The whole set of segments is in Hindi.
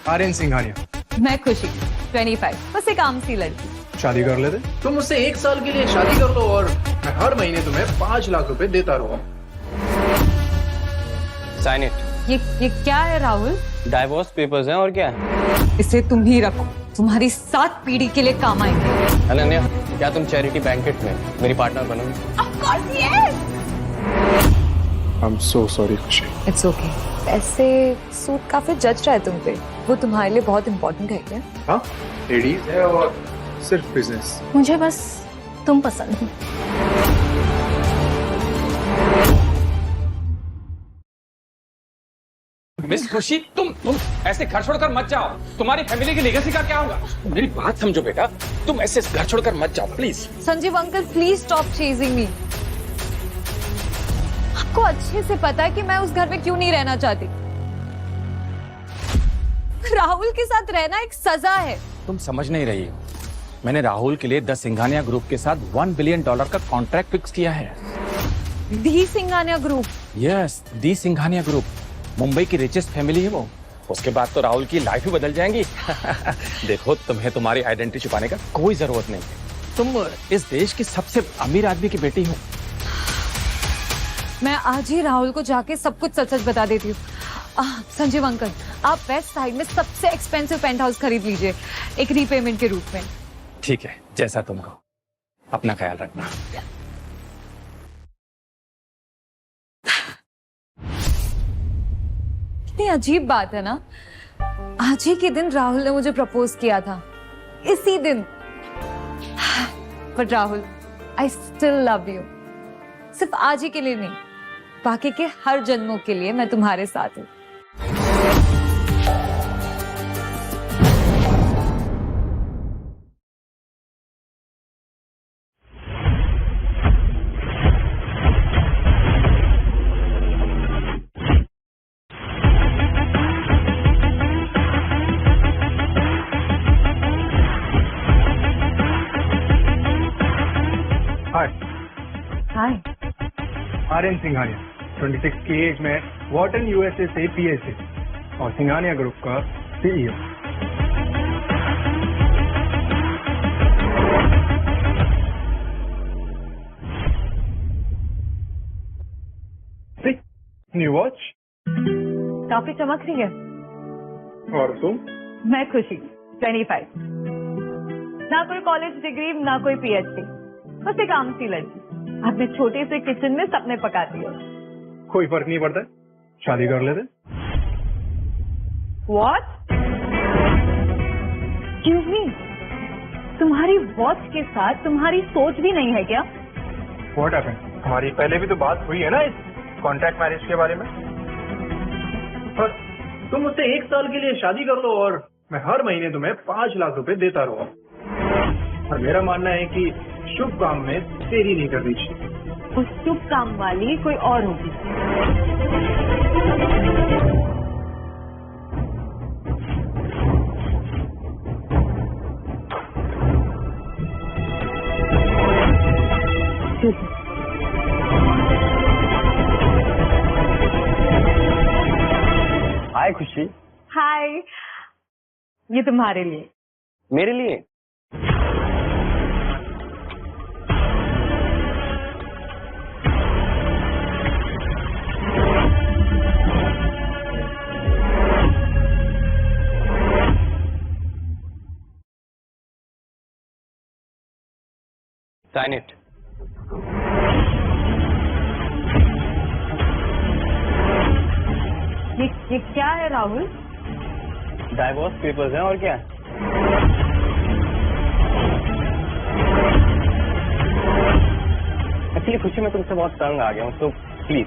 आर्यन सिंघानिया। मैं खुशी 25, बस एक आम सी लड़की। शादी कर लेते। तुम मुझसे 1 साल के लिए शादी कर लो और मैं हर महीने तुम्हें 5 लाख रुपए देता रहूंगा। Sign it. ये क्या है राहुल? डाइवोर्स पेपर्स हैं और क्या है? इसे तुम ही रखो, तुम्हारी 7 पीढ़ी के लिए काम आएंगे। अनन्या, क्या तुम चैरिटी बैंकेट में मेरी पार्टनर बनोगी? Of course, yes! I am so sorry Khushi. It's okay. ऐसे सूट काफी जज रहा है तुम पे। वो तुम्हारे लिए बहुत इम्पोर्टेंट है क्या? हाँ, लेडीज है और सिर्फ बिजनेस। मुझे बस तुम पसंद हो। मिस खुशी, तुम ऐसे घर छोड़कर मत जाओ। तुम्हारी फैमिली की लेगेसी का क्या होगा? मेरी बात समझो बेटा, तुम ऐसे घर छोड़कर मत जाओ please. Sanjeev uncle, please stop chasing me. आपको अच्छे से पता है कि मैं उस घर में क्यों नहीं रहना चाहती। राहुल के साथ रहना एक सजा है। तुम समझ नहीं रही हो। मैंने राहुल के लिए द सिंघानिया ग्रुप के साथ $1 बिलियन का कॉन्ट्रैक्ट फिक्स किया है। दी सिंघानिया ग्रुप? यस, दी सिंघानिया ग्रुप। मुंबई की रिचेस्ट फैमिली है वो। उसके बाद तो राहुल की लाइफ ही बदल जाएंगी। देखो, तुम्हें तुम्हारी आइडेंटिटी छुपाने का कोई जरूरत नहीं। तुम इस देश की सबसे अमीर आदमी की बेटी हो। मैं आज ही राहुल को जाके सब कुछ सच सच बता देती हूँ। संजीव अंकल, आप वेस्ट साइड में सबसे एक्सपेंसिव पेंट हाउस खरीद लीजिए, एक रीपेमेंट के रूप में। ठीक है, जैसा तुम कहो। अपना ख्याल रखना। कितनी अजीब बात है ना, आज ही के दिन राहुल ने मुझे प्रपोज किया था, इसी दिन। But Rahul, I still love you. सिर्फ आज ही के लिए नहीं, बाकी के हर जन्मों के लिए मैं तुम्हारे साथ हूँ। हाय, हाय। आर्यन सिंघानिया 26 की एज में वॉटन यूएसए से पीएचडी और सिंघानिया ग्रुप का सीईओ। न्यू वॉच काफी चमक रही है। और तुम? मैं खुशी 25, ना कोई कॉलेज डिग्री, ना कोई पीएचडी, बस एक आम सी लड़की। अपने छोटे से किचन में सपने पकाती हो। कोई फर्क नहीं पड़ता, शादी कर लेते। What? Excuse me, तुम्हारी वॉच के साथ तुम्हारी सोच भी नहीं है क्या? What happened? हमारी पहले भी तो बात हुई है ना इस कॉन्ट्रैक्ट मैरिज के बारे में। और तुम मुझसे 1 साल के लिए शादी कर लो और मैं हर महीने तुम्हें 5 लाख रुपए देता रहूंगा। और मेरा मानना है कि शुभ काम में देरी नहीं करनी चाहिए। उस शुभ काम वाली कोई और होगी। हाय खुशी। हाय, ये तुम्हारे लिए। मेरे लिए? Sign it. ये क्या है राहुल? डाइवोर्स पेपर्स हैं और क्या है? एक्चुअली खुशी, मैं तुमसे बहुत तंग आ गया हूँ, तो प्लीज।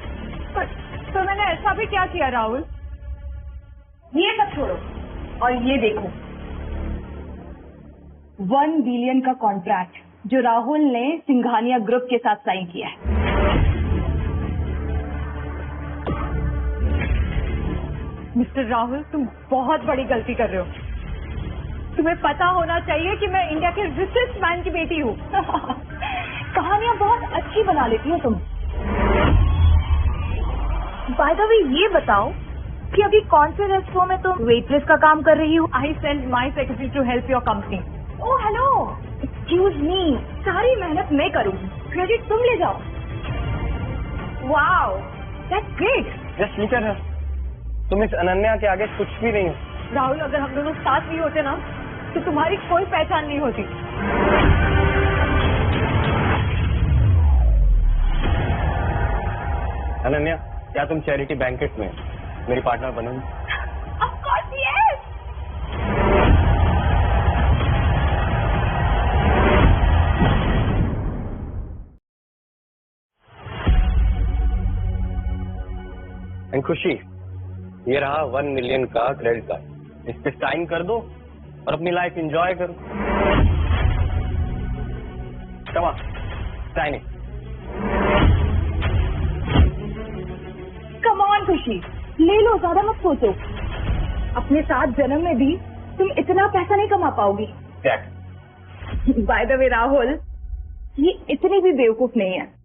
तो मैंने ऐसा भी क्या किया राहुल? ये सब छोड़ो और ये देखो, 1 बिलियन का कॉन्ट्रैक्ट जो राहुल ने सिंघानिया ग्रुप के साथ साइन किया है। मिस्टर राहुल, तुम बहुत बड़ी गलती कर रहे हो। तुम्हें पता होना चाहिए कि मैं इंडिया के रिचेस्ट मैन की बेटी हूँ। कहानियां बहुत अच्छी बना लेती हो तुम। बाय द वे, ये बताओ कि अभी कौन से रेस्टोरेंट में तुम वेटरेस का काम कर रही हो? I sent my secretary to help your company. Oh hello, excuse me, सारी मेहनत मैं करूंगी, क्रेडिट तुम ले जाओ। Wow, that's great. Just look at her. तुम इस अनन्या के आगे कुछ भी नहीं हो। राहुल, अगर हम दोनों साथ नहीं होते ना तो तुम्हारी कोई पहचान नहीं होती। अनन्या, क्या तुम चैरिटी बैंकेट में मेरी पार्टनर बनोगी? Of course yes. And Khushi, ये रहा 1 मिलियन का क्रेडिट कार्ड। इस पे साइन कर दो और अपनी लाइफ एंजॉय करो। Come on, sign it. Come on Khushi, ले लो, ज्यादा मत सोचो। अपने 7 जन्म में भी तुम इतना पैसा नहीं कमा पाओगी। टैक्स। बाय द वे राहुल, ये इतनी भी बेवकूफ नहीं है।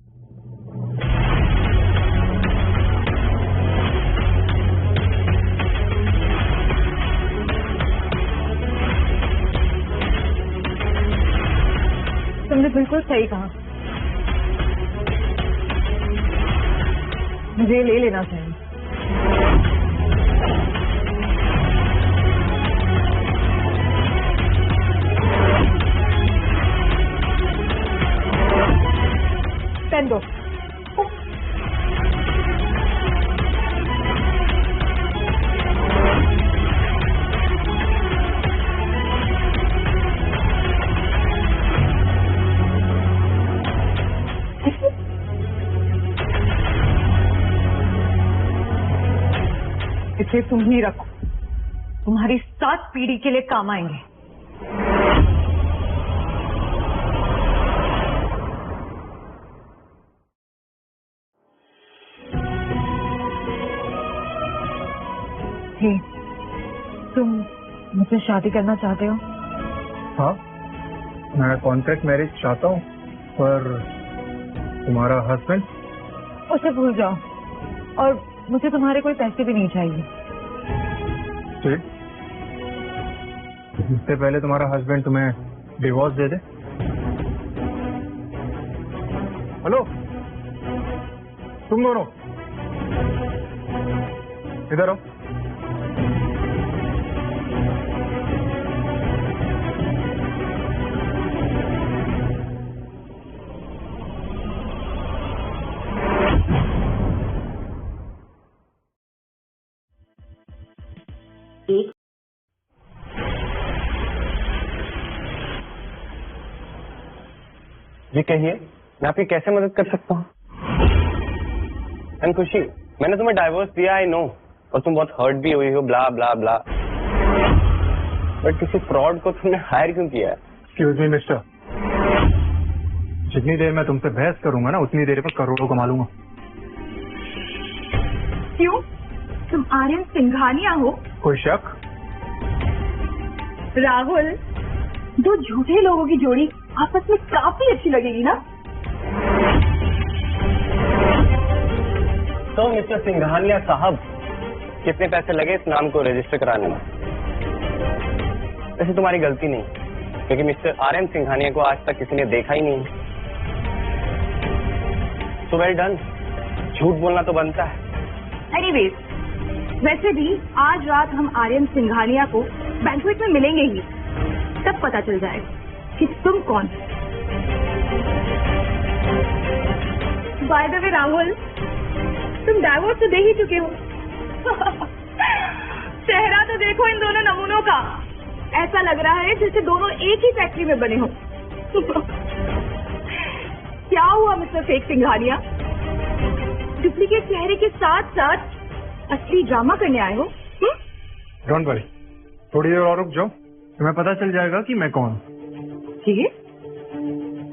तुमने बिल्कुल सही कहा, मुझे ले लेना चाहिए। पेन दो। इसे तुम ही रखो, तुम्हारी 7 पीढ़ी के लिए काम आएंगे। तुम मुझसे शादी करना चाहते हो? हाँ, मैं कॉन्ट्रैक्ट मैरिज चाहता हूँ, पर तुम्हारा हस्बैंड? उसे भूल जाओ, और मुझे तुम्हारे कोई पैसे भी नहीं चाहिए। ठीक, इससे पहले तुम्हारा हस्बैंड तुम्हें डिवोर्स दे दे। हेलो, तुम दोनों इधर आओ। जी कहिए, मैं आपकी कैसे मदद कर सकता हूँ? एंड खुशी, मैंने तुम्हें डाइवोर्स दिया, आई नो, और तुम बहुत हर्ट भी हुई हो, ब्ला ब्ला ब्ला, बट किसी फ्रॉड को तुमने हायर क्यों किया है? एक्सक्यूज मी मिस्टर, जितनी देर मैं तुमसे बहस करूंगा ना, उतनी देर में करोड़ों कमा लूंगा। क्यों? तुम आर्यन सिंघानिया हो? कोई शक? राहुल, 2 झूठे लोगों की जोड़ी आपस में काफी अच्छी लगेगी ना? तो मिस्टर सिंघानिया साहब, कितने पैसे लगे इस नाम को रजिस्टर कराने में? वैसे तुम्हारी गलती नहीं, क्योंकि मिस्टर आर्यन सिंघानिया को आज तक किसी ने देखा ही नहीं। तो वेल डन, झूठ बोलना तो बनता है। एनीवेज, वैसे भी आज रात हम आर्यन सिंघानिया को बैंक्वेट में मिलेंगे ही, तब पता चल जाएगा कि तुम कौन। बाय द वे राहुल, तुम डाइवोर्स तो दे ही चुके हो। चेहरा तो देखो इन दोनों नमूनों का, ऐसा लग रहा है जैसे दोनों एक ही फैक्ट्री में बने हो। क्या हुआ मिस्टर फेक सिंघानिया? डुप्लीकेट चेहरे के साथ साथ असली ड्रामा करने आए हो? डोंट वरी, थोड़ी देर और रुक जाओ, तुम्हें पता चल जाएगा कि मैं कौन। ठीक है,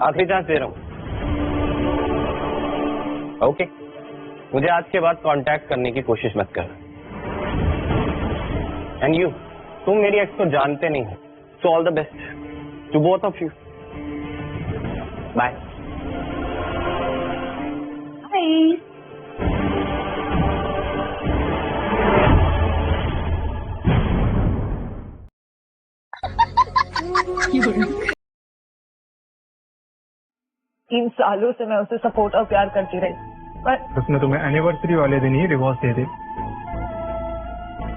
आखिरी चांस दे रहा हूँ। ओके, मुझे आज के बाद कांटेक्ट करने की कोशिश मत कर। एंड यू, तुम मेरी एक्स को जानते नहीं हो, so all the best to both of you. Bye. Bye. 3 सालों से मैं उसे सपोर्ट और प्यार करती रही, पर उसने तुम्हें एनिवर्सरी वाले दिन ही डिवोर्स दे दी।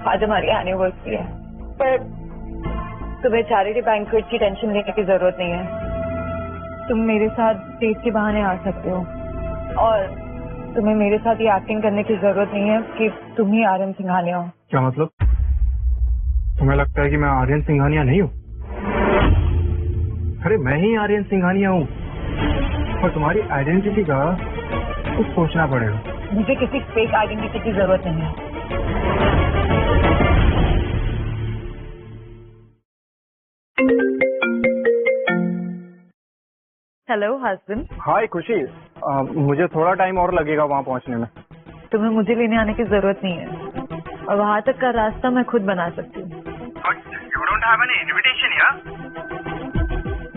आज हमारी एनिवर्सरी है, पर तुम्हें चैरिटी बैंक्वेट की टेंशन लेने की जरूरत नहीं है। तुम मेरे साथ डेट के बहाने आ सकते हो, और तुम्हें मेरे साथ ये एक्टिंग करने की जरूरत नहीं है कि तुम ही आर्यन सिंघानिया हो। क्या मतलब? तुम्हें लगता है कि मैं आर्यन सिंघानिया नहीं हूँ? अरे मैं ही आर्यन सिंघानिया हूँ, और तुम्हारी आइडेंटिटी का कुछ सोचना पड़ेगा। मुझे किसी फेक आइडेंटिटी की जरूरत नहीं है। Hello husband. हाय खुशी, मुझे थोड़ा टाइम और लगेगा वहाँ पहुँचने में। तुम्हें मुझे लेने आने की जरूरत नहीं है, और वहाँ तक का रास्ता मैं खुद बना सकती हूँ। You don't have any invitation, yeah?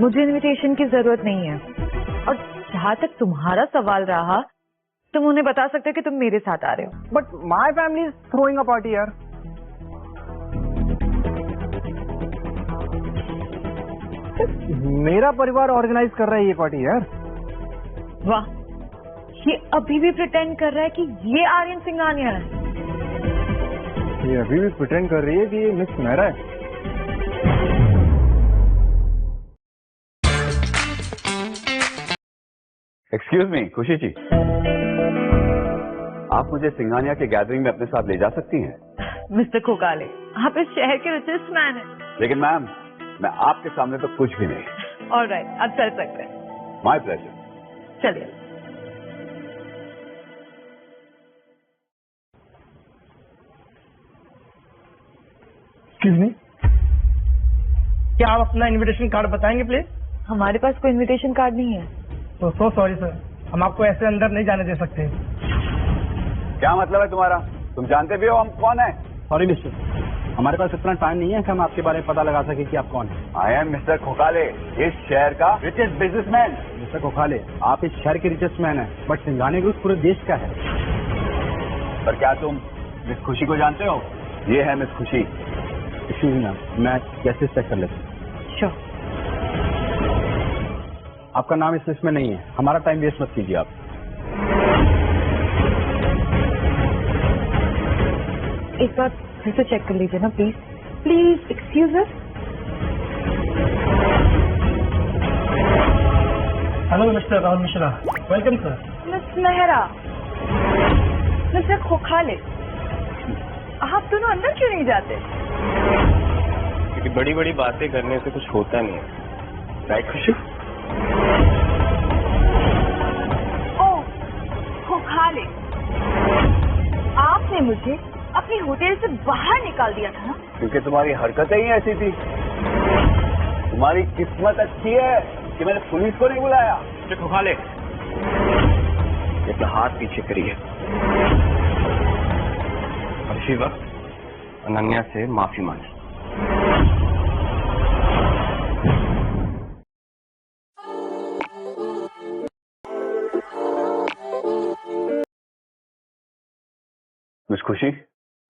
मुझे इनविटेशन की जरूरत नहीं है, और जहाँ तक तुम्हारा सवाल रहा, तुम उन्हें बता सकते हो कि तुम मेरे साथ आ रहे हो। But my family is throwing a party, यार। मेरा परिवार ऑर्गेनाइज कर रहा है ये पार्टी, यार। वाह, ये अभी भी प्रिटेंड कर रहा है कि ये आर्यन सिंघानिया है। ये अभी भी प्रिटेंड कर रही है कि ये मिस मेहरा है। एक्सक्यूज मी खुशी जी, आप मुझे सिंघानिया के गैदरिंग में अपने साथ ले जा सकती हैं? मिस्टर खोकाले, आप इस शहर के रिचेस्ट मैन हैं। लेकिन मैम, मैं आपके सामने तो कुछ भी नहीं। ऑलराइट, अब चल सकते हैं। My pleasure. चलिए। एक्सक्यूज मी, क्या आप अपना इनविटेशन कार्ड बताएंगे प्लीज? हमारे पास कोई इनविटेशन कार्ड नहीं है। तो सो सॉरी सर, हम आपको ऐसे अंदर नहीं जाने दे सकते। क्या मतलब है तुम्हारा? तुम जानते भी हो हम कौन है? सॉरी मिस्टर, हमारे पास इतना टाइम नहीं है कि हम आपके बारे में पता लगा सके कि आप कौन हैं। आई एम मिस्टर खोकाले, इस शहर का रिचेस्ट बिजनेसमैन। मिस्टर खोकाले, आप इस शहर के रिचेस्ट मैन हैं, बट सिंघानिया ग्रुप पूरे देश का है। पर क्या तुम मिस खुशी को जानते हो? ये है मिस खुशी। एक्सक्यूज मी मैम, मैं कैसे चेक कर लेता हूँ? श्योर। आपका नाम इस लिस्ट में नहीं है, हमारा टाइम वेस्ट मत कीजिए आप। एक बार फिर से चेक कर लीजिए ना please. Please excuse us. Hello mister Rahul Mishra, welcome sir. Miss Mehra, mister Khokhale, आप दोनों अंदर क्यों नहीं जाते? क्योंकि बड़ी बड़ी बातें करने से कुछ होता नहीं है, राइट खुशी? ओह खोखाले, आपने मुझे अपनी होटल से बाहर निकाल दिया था ना? क्योंकि तुम्हारी हरकतें ही ऐसी थी। तुम्हारी किस्मत अच्छी है कि मैंने पुलिस को नहीं बुलाया। खोखाले, अपना हाथ पीछे करिए और इसी वक्त अनन्या से माफी मांगी। मिस खुशी,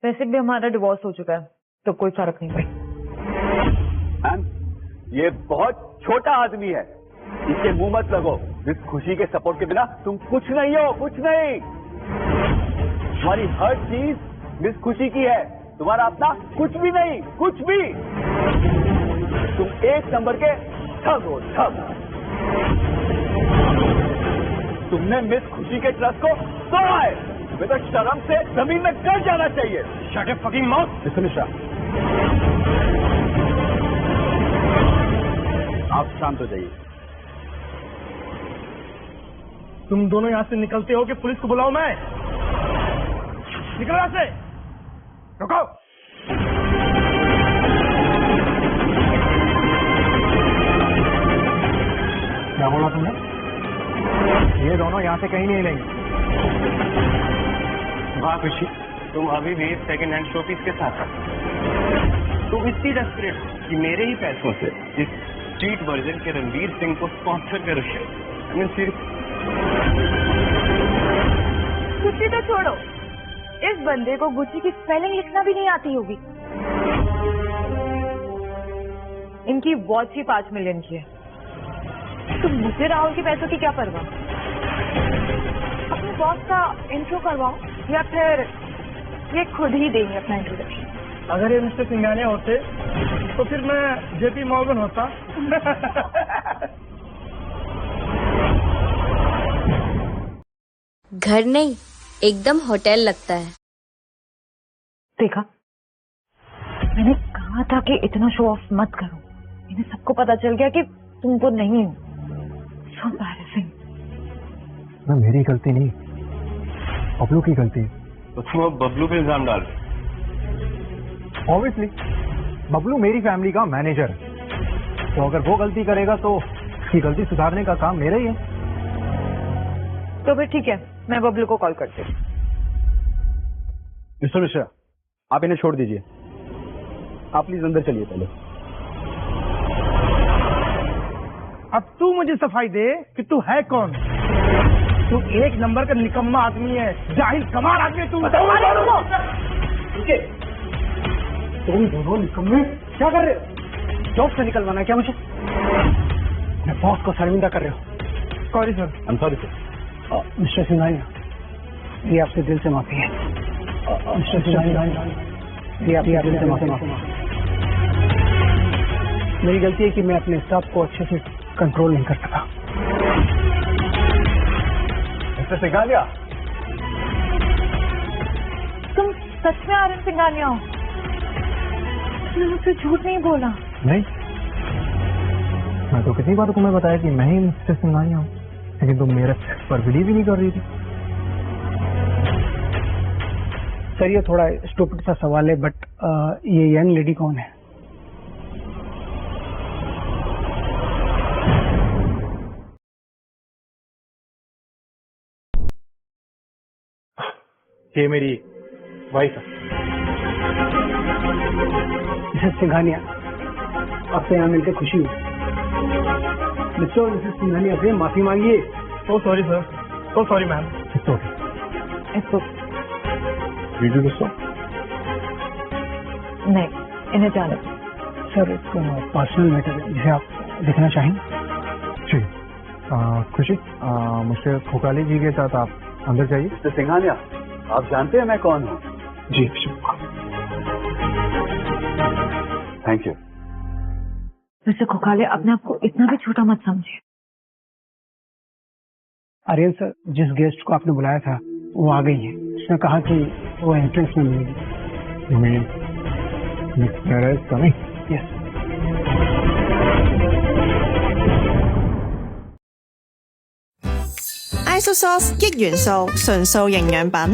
वैसे भी हमारा डिवोर्स हो चुका है, तो कोई फर्क नहीं पड़ता। मैम, ये बहुत छोटा आदमी है, इसके मुंह मत लगो। मिस खुशी के सपोर्ट के बिना तुम कुछ नहीं हो, कुछ नहीं। तुम्हारी हर चीज मिस खुशी की है, तुम्हारा अपना कुछ भी नहीं, कुछ भी। तुम एक नंबर के ठग हो, ठग। तुमने मिस खुशी के ट्रस्ट को तोड़ा है। तुम्हें तो शर्म से जमीन में गिर जाना चाहिए। Shut up fucking mouth. Mister Mishra, आप शांत हो जाइए। तुम दोनों यहाँ से निकलते हो कि पुलिस को बुलाऊं मैं? निकलो यहाँ से। रुको। क्या बोला तुमने? ये दोनों यहाँ से कहीं नहीं लेंगे। वाह खुशी, तुम अभी भी सेकंड हैंड शोपीस के साथ हो। तुम इतनी डेस्परेट हो कि मेरे ही पैसों से इस स्ट्रीट वर्जन के रणवीर सिंह को स्पॉन्सर करो। गुच्ची तो छोड़ो, इस बंदे को गुच्ची की स्पेलिंग लिखना भी नहीं आती होगी। इनकी वॉच ही 5 मिलियन की है। तो मुझे राहुल के पैसों की क्या परवाह? अपने बॉस का इंट्रो करवाओ या फिर ये खुद ही देंगे अपना इंट्रोडक्शन? अगर ये मिस्टर सिंघानिया होते तो फिर मैं जेपी मॉर्गन होता। घर नहीं, एकदम होटल लगता है। देखा, मैंने कहा था कि इतना शो ऑफ मत करो। इन्हें सबको पता चल गया कि तुम वो नहीं हो। So embarrassing। ना मेरी गलती नहीं, बबलू की गलती। तो तुम अब बबलू पे इल्जाम डाल रहे? ऑब्वियसली बबलू मेरी फैमिली का मैनेजर है, तो अगर वो गलती करेगा तो उसकी गलती सुधारने का काम मेरा ही है। तो फिर ठीक है, मैं बबलू को कॉल करती हूँ। मिस्टर मिश्रा, आप इन्हें छोड़ दीजिए। आप प्लीज अंदर चलिए पहले। अब तू मुझे सफाई दे कि तू है कौन। तू एक नंबर का निकम्मा आदमी है, जाहिल कमाल आदमी है तू। तुम दोनों निकम्मे क्या कर रहे हो? जॉब से निकलवाना है क्या मुझे? मैं बॉस को शर्मिंदा कर रहे हो। Sorry sir. I am sorry sir. Mister Singhania, ये आपसे दिल से माफी है। मिस्टर सिंघानिया, ये आपसे दिल से माफी। मेरी गलती है कि मैं अपने स्टाफ को अच्छे से कंट्रोल नहीं कर सका। मिस्टर सिंघानिया, तुम सच में आर्यन सिंघानिया हो? तुमने मुझसे झूठ नहीं बोला? नहीं, मैं तो कितनी बार तुम्हें बताया कि मैं ही मिस्टर सिंघानिया हूँ, लेकिन तुम मेरे पर बिलीव ही नहीं कर रही थी। सर, ये थोड़ा स्टूपिड सा सवाल है, बट ये यंग लेडी कौन है? ये मेरी वाइफ है, मिसेस सिंघानिया। आपसे यहाँ मिलकर खुशी हुई। मिस्टर और मिसेस सिंघानिया से माफी मांगिए। So sorry sir, so sorry ma'am. It's okay, it's okay. Video दोस्तों, नहीं, इन्हें जाने दो। सर, एक पर्सनल मैटर है जिसे आप देखना चाहेंगे? जी। खुशी, मुझसे खोकाली जी के साथ आप अंदर जाइए। मिस्टर सिंघानिया, आप जानते हैं मैं कौन हूँ? जी शुक्रिया। Thank you. वैसे खोखाले, अपने आप को इतना भी छोटा मत समझिए। आर्यन सर, जिस गेस्ट को आपने बुलाया था वो आ गई है। उसने कहा कि वो एंट्रेंस में मिलेगी। यस। Isosauce 益元素純素營養品，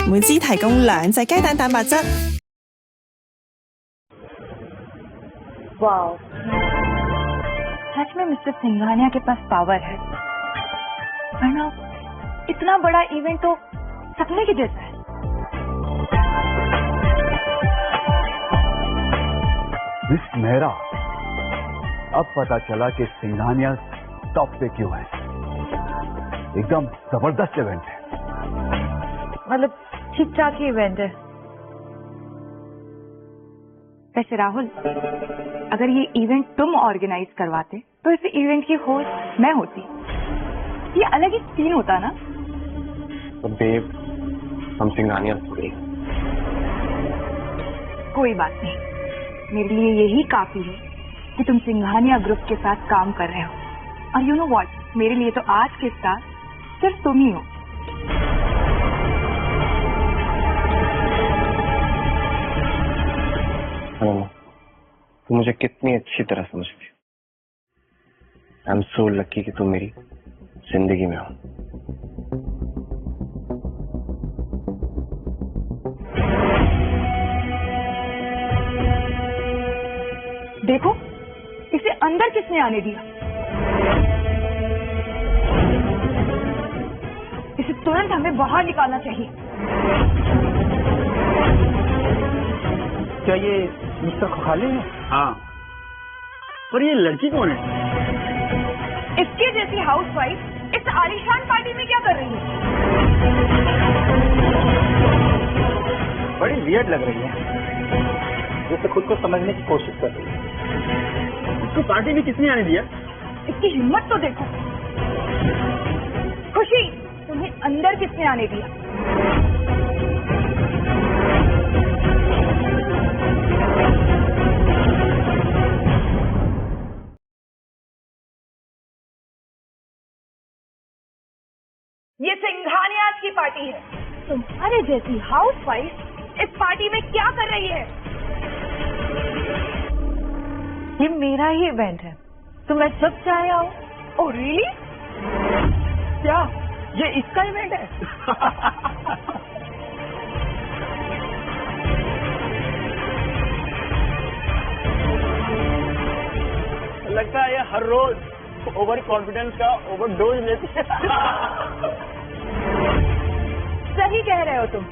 每支提供2隻雞蛋蛋白質。वाओ, सच में मिस्टर सिंघानिया के पास पावर है। वरना इतना बड़ा इवेंट तो सपने के जैसा है। मिस मेहरा, अब पता चला कि सिंघानिया टॉप पे क्यों है। एकदम जबरदस्त इवेंट है। मतलब ठीक ठाक ही इवेंट है। वैसे राहुल, अगर ये इवेंट तुम ऑर्गेनाइज करवाते तो इस इवेंट की होस्ट मैं होती। ये अलग ही सीन होता ना। तो बेब, हम सिंघानिया थोड़ी। कोई बात नहीं, मेरे लिए यही काफी है कि तुम सिंघानिया ग्रुप के साथ काम कर रहे हो। और यू नो व्हाट, मेरे लिए तो आज के स्टार सिर्फ तुम ही हो। तुम मुझे कितनी अच्छी तरह समझती हो। आई एम सो लकी कि तुम मेरी जिंदगी में हो। देखो, इसे अंदर किसने आने दिया? इसे तुरंत हमें बाहर निकालना चाहिए। क्या ये मिस्टर खोखाली है? हाँ, पर ये लड़की कौन है? इसके जैसी हाउसवाइफ इस आलीशान पार्टी में क्या कर रही है? बड़ी वियर्ड लग रही है, जैसे खुद को समझने की कोशिश कर रही है। उसको पार्टी में किसने आने दिया? इसकी हिम्मत तो देखो। खुशी, तुम्हें अंदर किसने आने दिया? ये सिंघानियाज की पार्टी है। तुम्हारे जैसी हाउसवाइफ इस पार्टी में क्या कर रही है? ये मेरा ही इवेंट है तो मैं सब चाहे आऊं। Oh really? क्या ये इसका इवेंट है? लगता है ये हर रोज ओवर कॉन्फिडेंस का ओवरडोज लेती है। सही कह रहे हो तुम।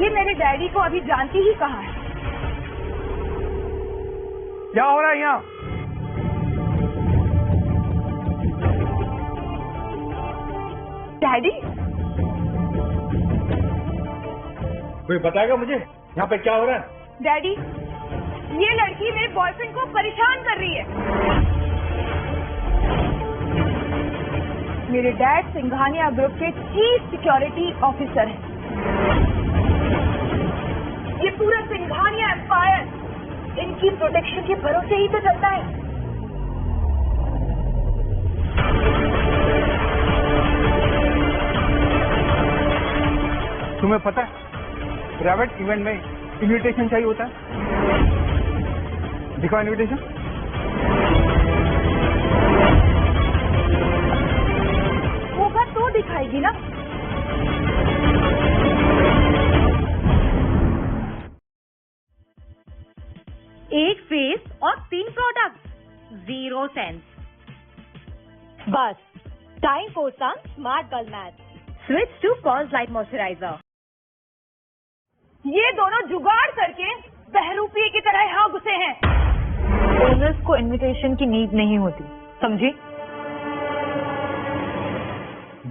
ये मेरे डैडी को अभी जानती ही कहा है। क्या हो रहा है यहाँ? डैडी, कोई बताएगा मुझे यहाँ पे क्या हो रहा है? डैडी, ये लड़की मेरे बॉयफ्रेंड को परेशान कर रही है। मेरे डैड सिंघानिया ग्रुप के चीफ सिक्योरिटी ऑफिसर हैं। ये पूरा सिंघानिया एम्पायर इनकी प्रोटेक्शन के भरोसे ही तो चलता है। तुम्हें पता है प्राइवेट इवेंट में इनविटेशन चाहिए होता है। दिखाओ इनविटेशन। होगा तो दिखाएगी ना। एक फेस और 3 प्रोडक्ट, 0 सेंस। बस time for some smart girl math. Switch to Pond's light moisturiser. ये दोनों जुगाड़ करके बहरूपी की तरह यहाँ घुसे हैं। ओनर्स को इनविटेशन की नीड नहीं होती, समझी?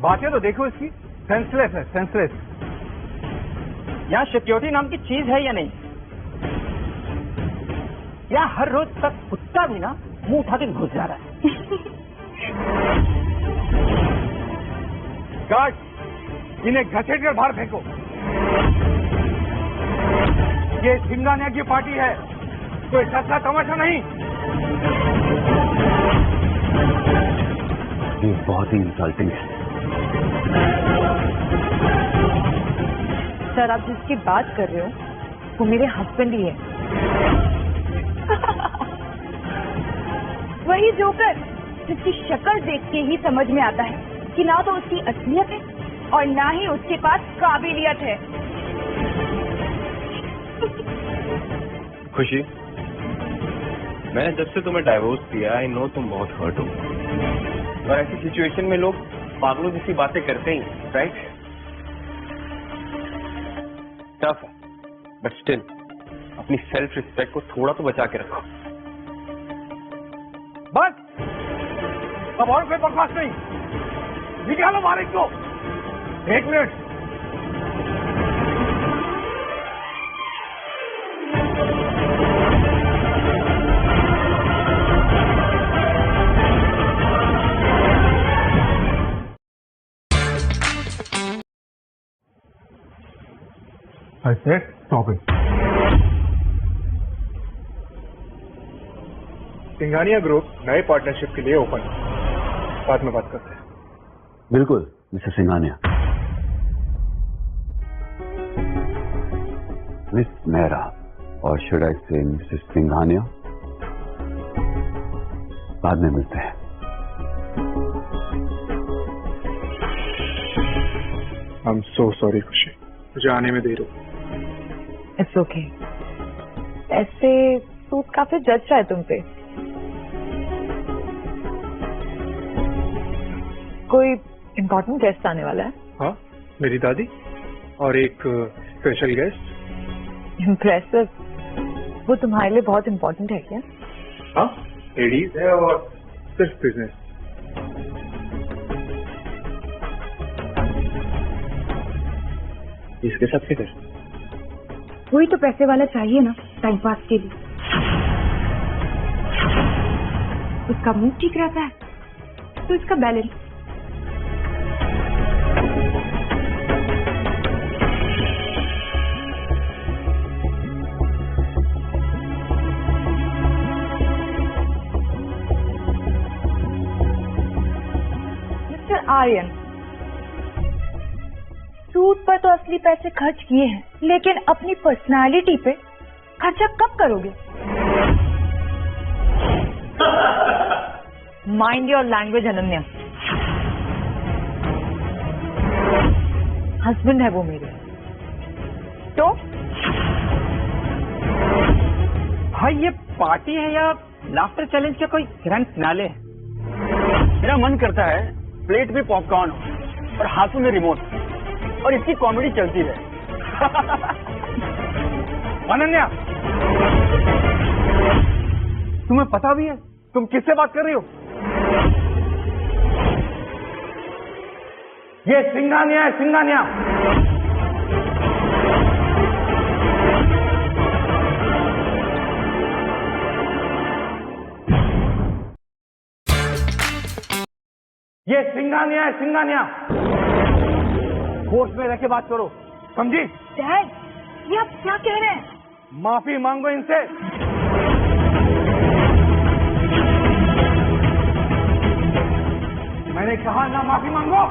बातें तो देखो इसकी, सेंसलेस है, सेंसलेस। यहाँ सिक्योरिटी नाम की चीज है या नहीं? यहाँ हर रोज तक कुत्ता भी ना मुंह उठा के घुस जा रहा है। गार्ड, इन्हें घसीट कर बाहर फेंको। ये सिंघानिया की पार्टी है, कोई सस्ता तमाशा नहीं। ये बहुत ही इंसल्टिंग है। सर, आप जिसकी बात कर रहे हो वो मेरे हस्बैंड ही है। वही जोकर जिसकी शक्ल देख के ही समझ में आता है कि ना तो उसकी असलियत है और ना ही उसके पास काबिलियत है। खुशी, मैंने जब से तुम्हें डाइवोर्स दिया, आई नो तुम बहुत हर्ट हो, और ऐसी सिचुएशन में लोग पागलों जैसी बातें करते ही, राइट? टफ है, बट स्टिल अपनी सेल्फ रिस्पेक्ट को थोड़ा तो बचा के रखो। बस, अब और कोई बकवास नहीं। निकालो मालिक को। 1 minute. I said stop it. Singhania group नए पार्टनरशिप के लिए ओपन है, बाद में बात करते हैं। बिल्कुल मिस्टर सिंघानिया। मिस मेहरा, और शुड आई से मिसेस सिंघानिया, बाद में मिलते हैं। आई एम सो सॉरी खुशी, मुझे आने में देर हो। It's okay. ऐसे सूट काफी जच रहा है तुम पे। कोई इम्पोर्टेंट गेस्ट आने वाला है? हाँ, मेरी दादी और एक स्पेशल गेस्ट। इम्प्रेसिव। वो तुम्हारे लिए बहुत इम्पोर्टेंट है क्या? हाँ, लेडीज है और सिर्फ बिजनेस। इसके साथ किधर? कोई तो पैसे वाला चाहिए ना टाइम पास के लिए। उसका मूड ठीक रहता है तो इसका बैलेंस। मिस्टर आर्यन, सूट पर तो असली पैसे खर्च किए हैं, लेकिन अपनी पर्सनालिटी पे खर्चा कब करोगे? Mind your language Ananya. Husband है वो मेरे, तो भाई ये पार्टी है या लाफ्टर चैलेंज का कोई ग्रैंड फिनाले है? मेरा मन करता है प्लेट में पॉपकॉर्न और हाथों में रिमोट और इसकी कॉमेडी चलती रहे। अनन्या, तुम्हें पता भी है तुम किससे बात कर रही हो? ये सिंघानिया है, सिंघानिया। ये सिंघानिया है, सिंघानिया। होश में रह के बात करो, समझी? डैड, ये आप क्या कह रहे हैं? माफी मांगो इनसे। मैंने कहा ना माफी मांगो।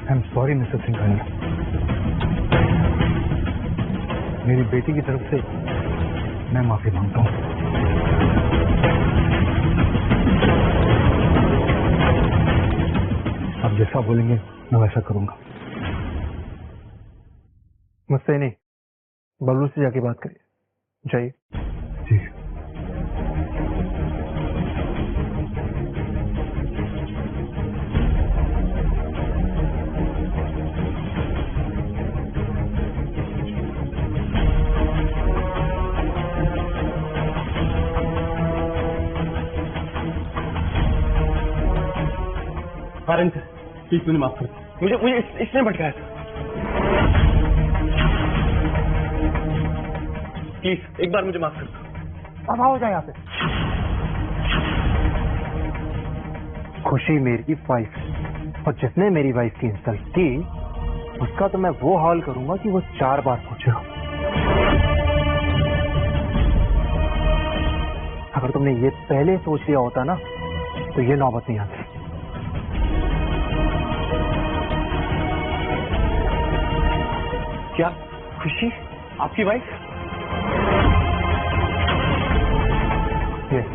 I am sorry mister Singhania, मेरी बेटी की तरफ से मैं माफी मांगता हूँ। आप जैसा बोलेंगे मैं वैसा करूंगा। मुझसे नहीं, बबलू से जाके बात करिए। जाइए। ठीक है। आर्यन सर, प्लीज मुझे माफ कर दो। मुझे इसने भटकाया था। प्लीज एक बार मुझे माफ कर दो। अब आओ जाए यहाँ पे। खुशी मेरी वाइफ है और जिसने मेरी वाइफ की इंसल्ट की उसका तो मैं वो हाल करूंगा कि वो 4 बार पूछेगा। अगर तुमने ये पहले सोच लिया होता ना तो ये नौबत नहीं आती। क्या खुशी आपकी wife? Yes.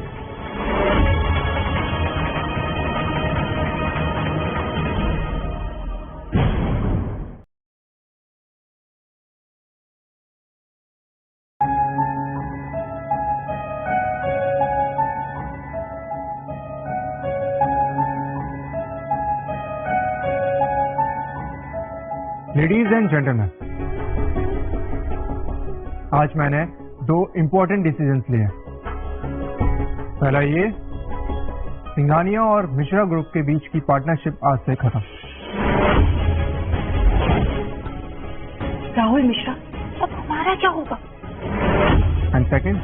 Ladies and gentleman, आज मैंने 2 इम्पोर्टेंट डिसीजंस लिए हैं। पहला ये, सिंघानिया और मिश्रा ग्रुप के बीच की पार्टनरशिप आज से खत्म। राहुल मिश्रा, अब हमारा क्या होगा? And second,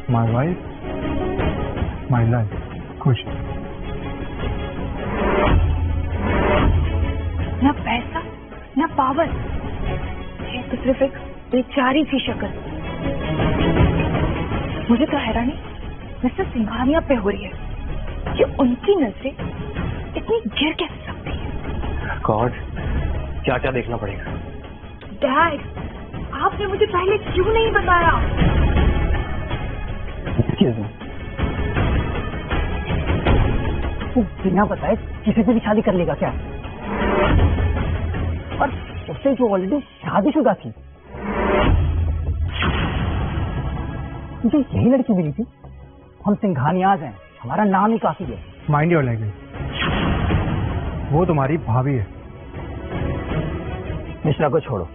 my wife, my life. खुश। न पैसा न पावर, ये तो सिर्फ एक बेचारी सी शक्ल। मुझे तो हैरानी मिस्टर सिंघानिया पे हो रही है कि उनकी नजरें इतनी गिर कैसे सकती है। गॉड, क्या क्या देखना पड़ेगा। डैड, आपने मुझे पहले क्यों नहीं बताया? तू बिना बताए किसी से भी शादी कर लेगा क्या? और उससे जो ऑलरेडी शादीशुदा थी। तुझे यही लड़की मिली थी? हम सिंघानियाज हैं, हमारा नाम ही काफी है। माइंड योर लैंग्वेज, वो तुम्हारी भाभी है। मिश्रा को छोड़ो,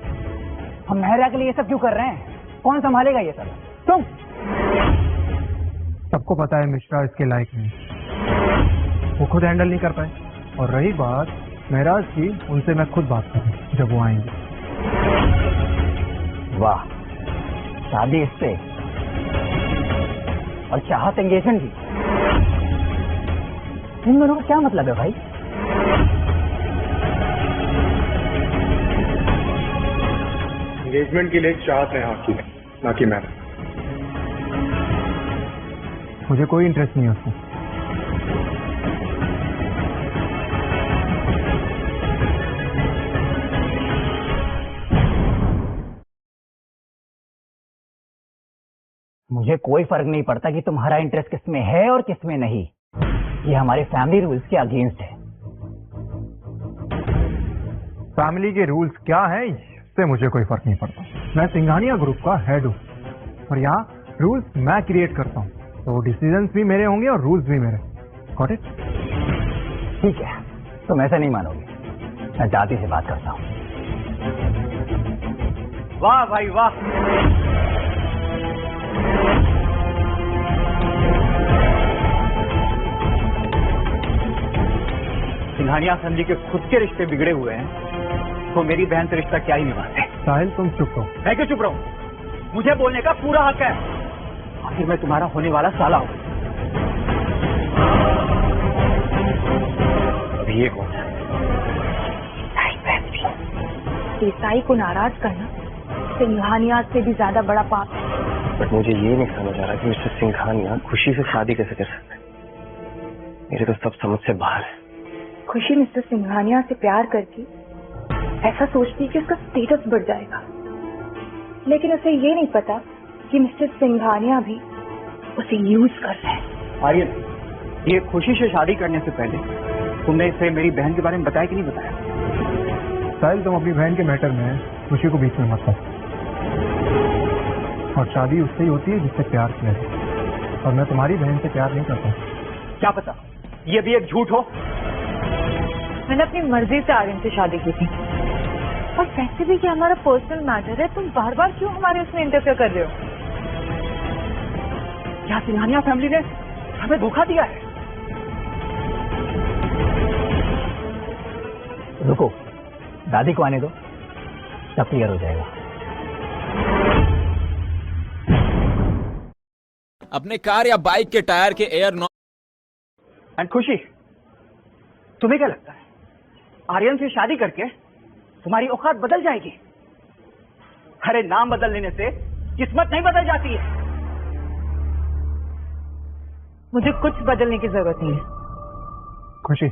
हम मेहरा के लिए ये सब क्यों कर रहे हैं? कौन संभालेगा ये सब? तुम। सबको पता है मिश्रा इसके लायक नहीं, वो खुद हैंडल नहीं कर पाए। और रही बात महराज जी, उनसे मैं खुद बात करूँ जब वो आएंगे। वाह, शादी इससे और चाहत एंगेजमेंट की। इन दोनों का क्या मतलब है भाई? एंगेजमेंट के लिए चाहत ने हाँ की, ना कि मैंने। मुझे कोई इंटरेस्ट नहीं है उसमें। मुझे कोई फर्क नहीं पड़ता कि तुम्हारा इंटरेस्ट किसमें है और किसमें नहीं। ये हमारे फैमिली रूल्स के अगेंस्ट है। फैमिली के रूल्स क्या हैं, इससे मुझे कोई फर्क नहीं पड़ता। मैं सिंघानिया ग्रुप का हेड हूँ और यहाँ रूल्स मैं क्रिएट करता हूँ, तो डिसीजंस भी मेरे होंगे और रूल्स भी मेरे। Got it? ठीक है, तुम ऐसा नहीं मानोगे। मैं दादी से बात करता हूँ। वाह भाई वाह, सिंघानिया फैमिली के खुद के रिश्ते बिगड़े हुए हैं, तो मेरी बहन से रिश्ता क्या ही निभाते। साहिल तुम चुप रहो। मैं क्यों चुप रहूं? मुझे बोलने का पूरा हक है। आखिर मैं तुम्हारा होने वाला साला हूं। अभी ये कौन है? देसाई को नाराज करना सिंघानिया से भी ज्यादा बड़ा पाप है। बट मुझे ये नहीं समझ आ रहा कि मिस्टर सिंघानिया खुशी से शादी कैसे कर सकते हैं। मेरे तो सब समझ से बाहर है। खुशी मिस्टर सिंघानिया से प्यार करके ऐसा सोचती है कि उसका स्टेटस बढ़ जाएगा, लेकिन उसे ये नहीं पता कि मिस्टर सिंघानिया भी उसे यूज कर रहा है। आर्यन, ये खुशी से शादी करने से पहले तुमने इसे मेरी बहन के बारे में बताया कि नहीं बताया? साहिल तुम अपनी बहन के मैटर में खुशी को बीच में मत लो। और शादी उससे ही होती है जिससे प्यार किया है, और मैं तुम्हारी बहन से प्यार नहीं करता। क्या पता ये भी एक झूठ हो। मैंने अपनी मर्जी से आर्यन से शादी की थी, और वैसे भी कि हमारा पर्सनल मैटर है, तुम बार बार क्यों हमारे उसमें इंटरफेयर कर रहे हो? क्या सिंघानिया फैमिली ने हमें धोखा दिया है? रुको, दादी को आने दो, सब क्लियर हो जाएगा। अपने कार या बाइक के टायर के एयर एंड खुशी, तुम्हें क्या लगता है आर्यन से शादी करके तुम्हारी औकात बदल जाएगी? अरे नाम बदल लेने से किस्मत नहीं बदल जाती है। मुझे कुछ बदलने की जरूरत नहीं है। खुशी,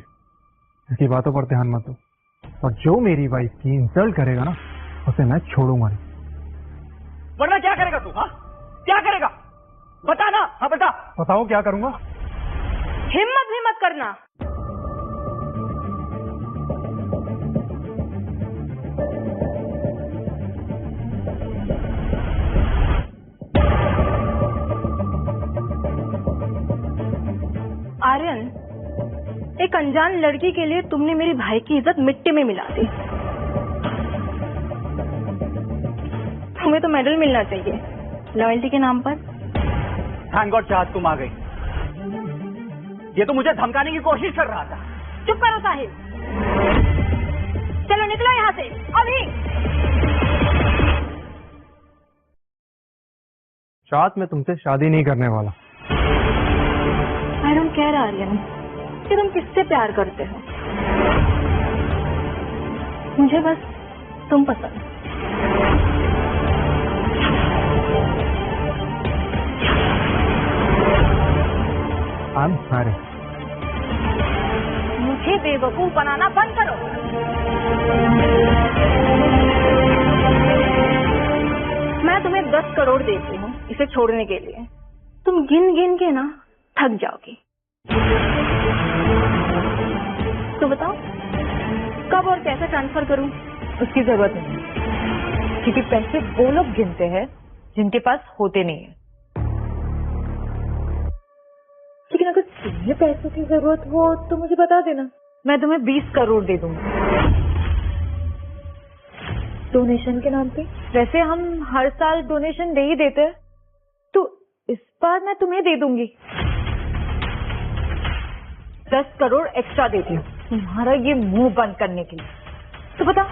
इसकी बातों पर ध्यान मत दो, और जो मेरी वाइफ की इंसल्ट करेगा ना, उसे मैं छोड़ूंगा नहीं। वरना क्या करेगा तू? हाँ, क्या करेगा? बता ना। हाँ बता। बताओ क्या करूंगा? हिम्मत भी मत करना। आर्यन, एक अनजान लड़की के लिए तुमने मेरे भाई की इज्जत मिट्टी में मिला दी। तुम्हें तो मेडल मिलना चाहिए लॉयल्टी के नाम पर। थैंक गॉड चाहत तुम आ गई। ये तो मुझे धमकाने की कोशिश कर रहा था। चुप करो साहिल, चलो निकलो यहाँ से अभी। चाहत मैं तुमसे शादी नहीं करने वाला। आई डोंट केयर आर्यन कि तुम किससे प्यार करते हो, मुझे बस तुम पसंद। I am sorry. मुझे बेवकूफ बनाना बंद करो। मैं तुम्हें 10 करोड़ देती हूँ इसे छोड़ने के लिए। तुम गिन गिन के ना थक जाओगी। तो बताओ कब और कैसे ट्रांसफर करूं? उसकी जरूरत नहीं, क्योंकि पैसे वो लोग गिनते हैं जिनके पास होते नहीं है। लेकिन अगर तुम्हें पैसों की जरूरत हो तो मुझे बता देना, मैं तुम्हें 20 करोड़ दे दूंगी डोनेशन के नाम पे। वैसे हम हर साल डोनेशन दे ही देते हैं, तो इस बार मैं तुम्हें दे दूंगी। 10 करोड़ एक्स्ट्रा देती हूँ, तुम्हारा ये मुंह बंद करने के लिए। तो बता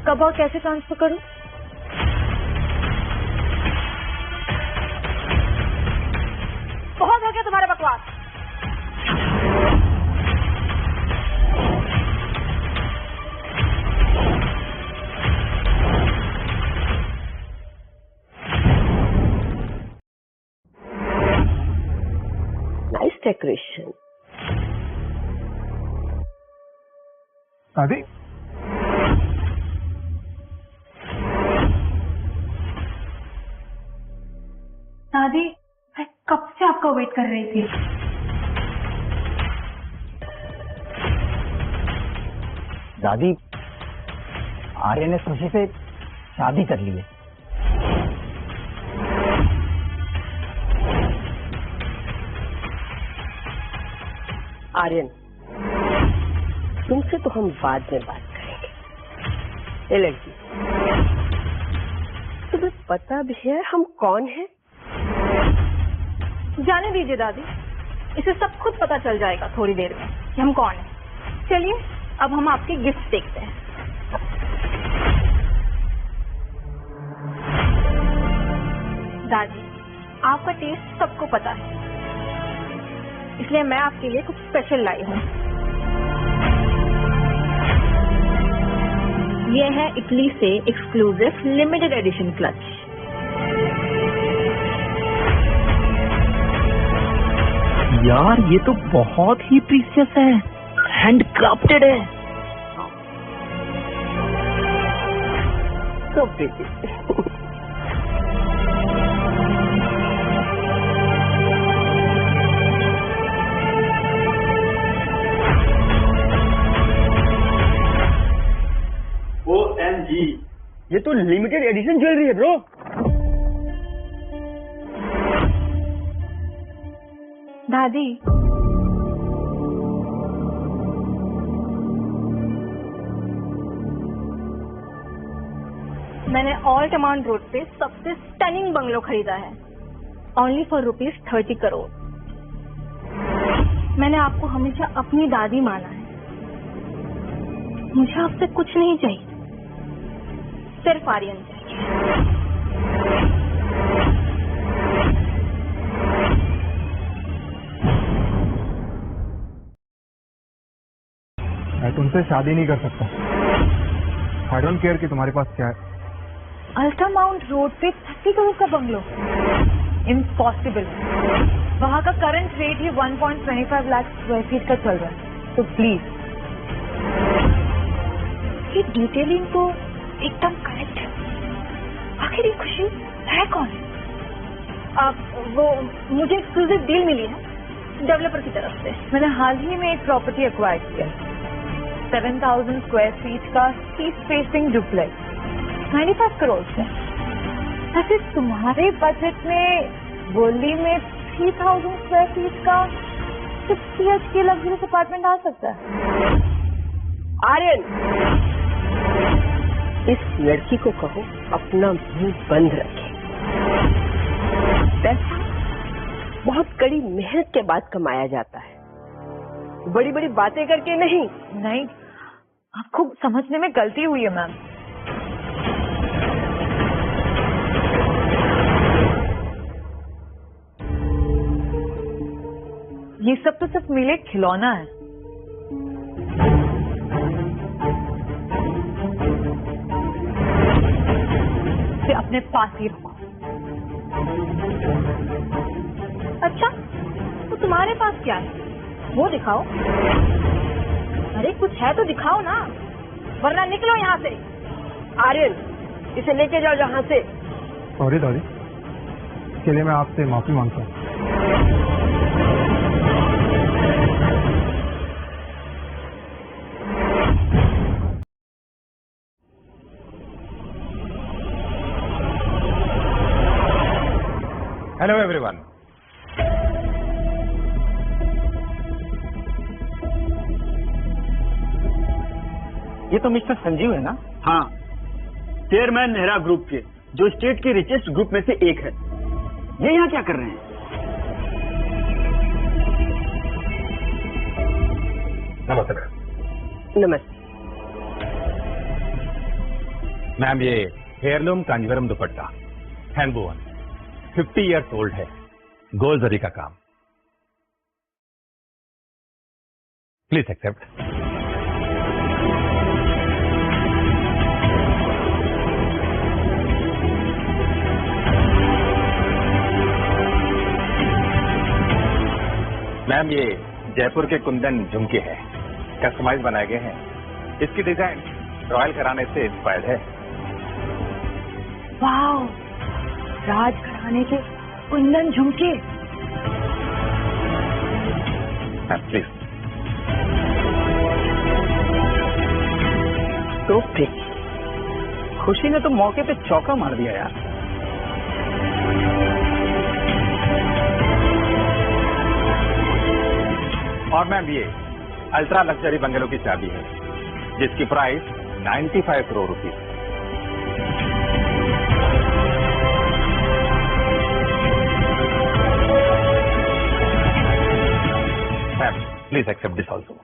कब और कैसे ट्रांसफर करूं? बहुत हो गया तुम्हारा बकवास। Nice decoration. दादी दादी मैं कब से आपका वेट कर रही थी। दादी आर्यन ने खुशी से शादी कर ली है। आर्यन, तुमसे तो हम बाद में बात करेंगे। ये लड़की, तुम्हें पता भी है हम कौन हैं? जाने दीजिए दादी, इसे सब खुद पता चल जाएगा थोड़ी देर में कि हम कौन हैं। चलिए अब हम आपके गिफ्ट देखते हैं। दादी आपका टेस्ट सबको पता है, इसलिए मैं आपके लिए कुछ स्पेशल लाई हूँ। ये है इटली से एक्सक्लूसिव लिमिटेड एडिशन क्लच। यार ये तो बहुत ही प्रीशियस है, हैंड क्राफ्टेड है। तो बेबी OMG, ये तो लिमिटेड एडिशन ज्वेलरी है ब्रो। दादी मैंने ऑल्ट अमाउंट रोड पे सबसे स्टनिंग बंगलो खरीदा है, ओनली फॉर ₹30 करोड़। मैंने आपको हमेशा अपनी दादी माना है, मुझे आपसे कुछ नहीं चाहिए, सिर्फ आर्यन चाहिए। मैं तुमसे शादी नहीं कर सकता। आई डोंट केयर कि तुम्हारे पास क्या है। अल्ट्रा माउंट रोड पे 30 करोड़ का बंगलो, इम्पॉसिबल। वहाँ का करंट रेट ही 1.25 लाख स्क्वायर फीट का चल रहा है। तो प्लीज ये डिटेलिंग तो एकदम करेक्ट है। आखिर ये खुशी है कौन? वो मुझे एक्सक्लूसिव डील मिली है डेवलपर की तरफ से। मैंने हाल ही में एक प्रॉपर्टी एक्वायर किया, 7,000 स्क्वायर फीट का ईस्ट फेसिंग डुप्लेक्स, 95 करोड़ से। वैसे तुम्हारे बजट में गोली में 3,000 स्क्वायर फीट का 60 HP लग्जरियस अपार्टमेंट आ सकता है। आर्यन, इस लड़की को कहो अपना मुंह बंद रखे। पैसा बहुत कड़ी मेहनत के बाद कमाया जाता है, बड़ी बड़ी बातें करके नहीं। नहीं, आपको समझने में गलती हुई है मैम। ये सब तो सिर्फ मेरे खिलौना है। इसे अपने पास ही रखो। अच्छा तो तुम्हारे पास क्या है वो दिखाओ। अरे कुछ है तो दिखाओ ना, वरना निकलो यहाँ से। आर्यन, इसे लेके जाओ यहाँ से। सॉरी दादी, इसके लिए मैं आपसे माफी मांगता हूँ। Hello everyone. ये तो मिस्टर संजीव है ना? हाँ, चेयरमैन नेहरा ग्रुप के, जो स्टेट के रिचेस्ट ग्रुप में से एक है। ये यहाँ क्या कर रहे हैं? नमस्ते मैम। नमस्ते। मैम ये heirloom Kanjeevaram dupatta hand woven 50 years old है, गोल जरी का काम। Please accept. मैम ये जयपुर के कुंदन झुमके हैं, कस्टमाइज बनाए गए हैं। इसकी डिजाइन रॉयल घराने से इंस्पायर्ड है। वाह, राज घराने के कुंदन झुमके। Ma'am please. तो फिर खुशी ने तो मौके पे चौका मार दिया यार। और मैम ये अल्ट्रा लग्जरी बंगलों की चाबी है, जिसकी price 95 crore rupees. Ma'am please accept this also.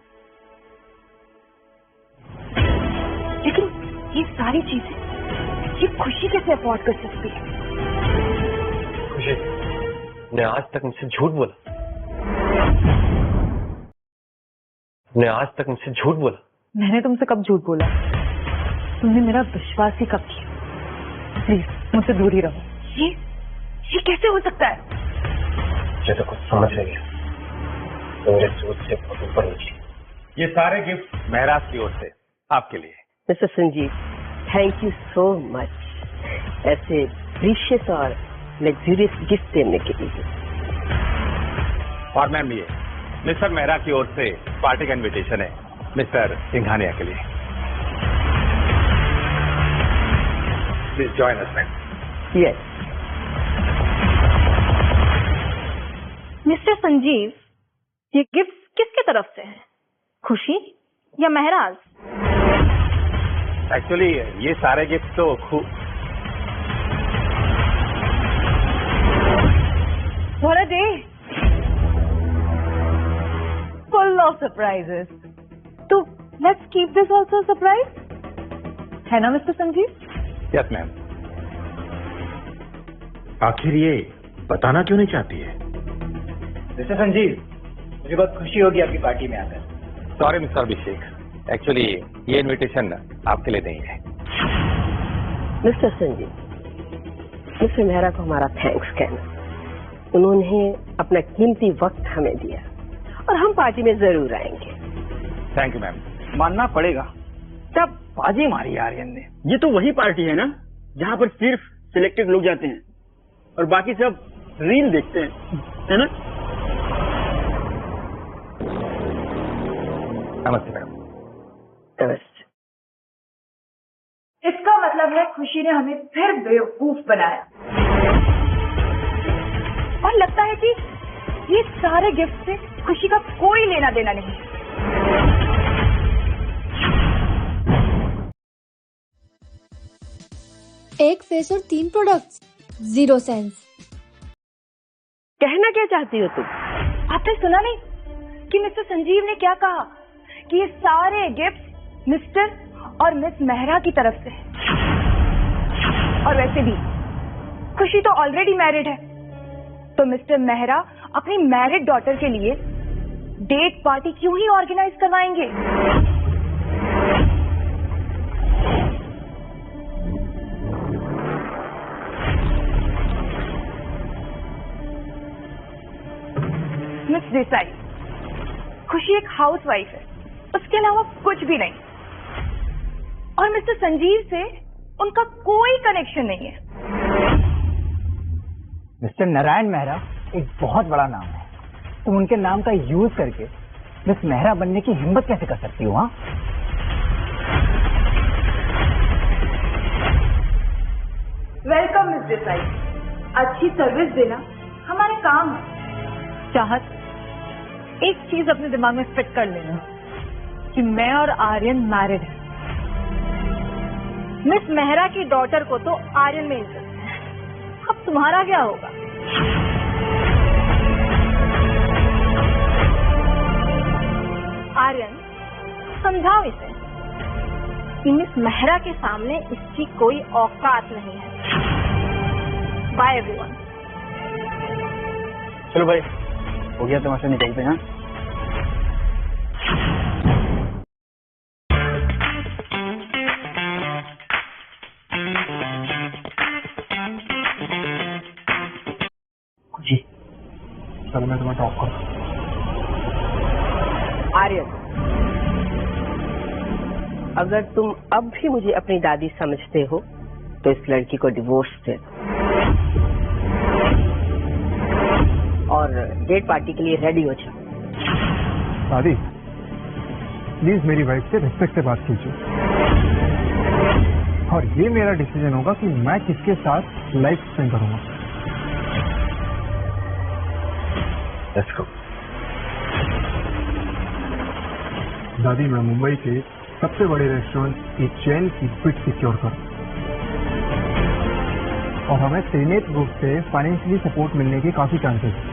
लेकिन ये सारी चीजें ये खुशी कैसे अफोर्ड कर सकती है? खुशी ने आज तक मुझसे झूठ बोला। ने आज तक मुझसे झूठ बोला। मैंने तुमसे कब झूठ बोला? तुमने मेरा विश्वास ही कब किया? प्लीज मुझसे दूर ही रहो। ये कैसे हो सकता है? मुझे तो कुछ समझ नहीं है, तो मेरे सोच से बहुत ऊपर नीचे। ये सारे गिफ्ट महराज की ओर से आपके लिए। Mister Sanjeev, thank you so much ऐसे प्रीशियस और लग्जूरियस गिफ्ट देने के लिए। और मैम ये मिस्टर मेहरा की ओर से पार्टी का इनविटेशन है मिस्टर सिंघानिया के लिए। Please join us ma'am. Yes. Mister Sanjeev, ये गिफ्ट किसके तरफ से है, खुशी या महराज? एक्चुअली ये सारे गिफ्ट तो What a day! Full of surprises. तो let's keep this also a surprise, है ना मिस्टर संजीव? Yes ma'am. आखिर ये बताना क्यों नहीं चाहती है? मिस्टर संजीव, मुझे बहुत खुशी होगी आपकी पार्टी में आकर। सॉरी मिस्टर अभिषेक, एक्चुअली ये इनविटेशन आपके लिए नहीं है। मिस्टर संजीव, मिस्टर मेहरा को हमारा थैंक्स कहना। उन्होंने अपना कीमती वक्त हमें दिया और हम पार्टी में जरूर आएंगे। Thank you ma'am. मानना पड़ेगा, क्या बाजी मारी आर्यन ने। ये तो वही पार्टी है ना जहाँ पर सिर्फ सिलेक्टेड लोग जाते हैं और बाकी सब रील देखते हैं, है ना? नमस्ते मैडम। नमस्ते। इसका मतलब है खुशी ने हमें फिर बेवकूफ बनाया और लगता है कि ये सारे गिफ्ट से खुशी का कोई लेना देना नहीं। एक फेस और 3 प्रोडक्ट्स, 0 सेंस। कहना क्या चाहती हो तुम? आपने सुना नहीं कि मिस्टर संजीव ने क्या कहा कि ये सारे गिफ्ट मिस्टर और मिस मेहरा की तरफ से है। और वैसे भी खुशी तो ऑलरेडी मैरिड है, तो मिस्टर मेहरा अपनी मैरिड डॉटर के लिए डेट पार्टी क्यों ही ऑर्गेनाइज करवाएंगे? मिस देसाई, खुशी एक हाउसवाइफ है, उसके अलावा कुछ भी नहीं। और मिस्टर संजीव से उनका कोई कनेक्शन नहीं है। मिस्टर नारायण मेहरा एक बहुत बड़ा नाम है, तुम उनके नाम का यूज करके मिस मेहरा बनने की हिम्मत कैसे कर सकती हो? हाँ, वेलकम मिस देसाई। अच्छी सर्विस देना हमारा काम है। चाहत, एक चीज अपने दिमाग में फिट कर लेना कि मैं और आर्यन मैरिड है। मिस मेहरा की डॉटर को तो आर्यन में इंटरेस्ट है, अब तुम्हारा क्या होगा? आर्यन, मेहरा के सामने इसकी कोई औकात नहीं है। Bye everyone. चलो भाई, हो गया तमाशा, निकलते हैं। जी चलो मैं तुम्हें टॉप करूँ। आर्यन, अगर तुम अब भी मुझे अपनी दादी समझते हो तो इस लड़की को डिवोर्स दे दो और डेट पार्टी के लिए रेडी हो जाओ। दादी प्लीज मेरी वाइफ से रिस्पेक्ट से बात कीजिए, और ये मेरा डिसीजन होगा कि मैं किसके साथ लाइफ स्पेंड करूंगा। Let's go. दादी, मैं मुंबई के सबसे बड़े रेस्टोरेंट की चेन की बिट सिक्योर करूं, और हमें त्रिनेत्र ग्रुप से फाइनेंशियली सपोर्ट मिलने के काफी चांसेस हैं,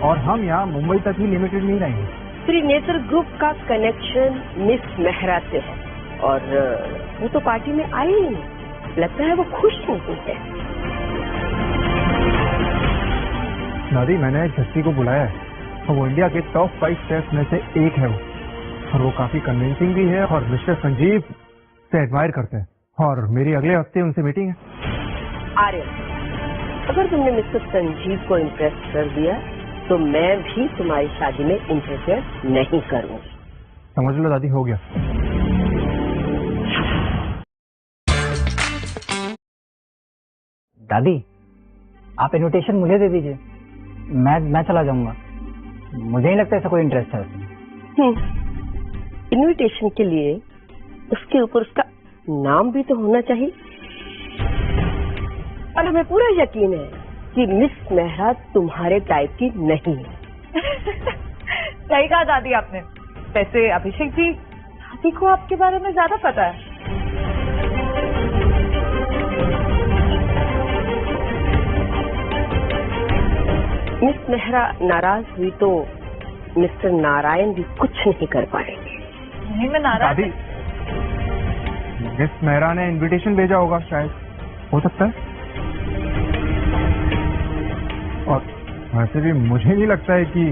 और हम यहाँ मुंबई तक ही लिमिटेड नहीं रहेंगे। त्रिनेत्र ग्रुप का कनेक्शन मिस मेहरा से है, और वो तो पार्टी में आई ही नहीं। लगता है वो खुश नहीं है। दादी, मैंने जस्सी को बुलाया है, और वो इंडिया के टॉप 5 शेफ में से एक है वो, और वो काफी कन्विंसिंग भी है, और मिस्टर संजीव से एडमायर करते हैं, और मेरी अगले हफ्ते उनसे मीटिंग है। आर्यन, अगर तुमने मिस्टर संजीव को इम्प्रेस कर दिया तो मैं भी तुम्हारी शादी में इंटरफेयर नहीं करूंगी। समझ लो दादी, हो गया। दादी, आप इनविटेशन मुझे दे दीजिए, मैं चला जाऊंगा। मुझे नहीं लगता ऐसा कोई इंटरेस्ट है उसमें। इनविटेशन के लिए उसके ऊपर उसका नाम भी तो होना चाहिए, और हमें पूरा यकीन है कि मिस मेहरा तुम्हारे टाइप की नहीं है। सही कहा दादी आपने। वैसे अभिषेक जी, दादी को आपके बारे में ज्यादा पता है। मिस मेहरा नाराज हुई तो मिस्टर नारायण भी कुछ नहीं कर पाएंगे। नहीं, मैं नाराज। दादी, मिस मेहरा ने इनविटेशन भेजा होगा, शायद, हो सकता है। और वैसे भी मुझे नहीं लगता है कि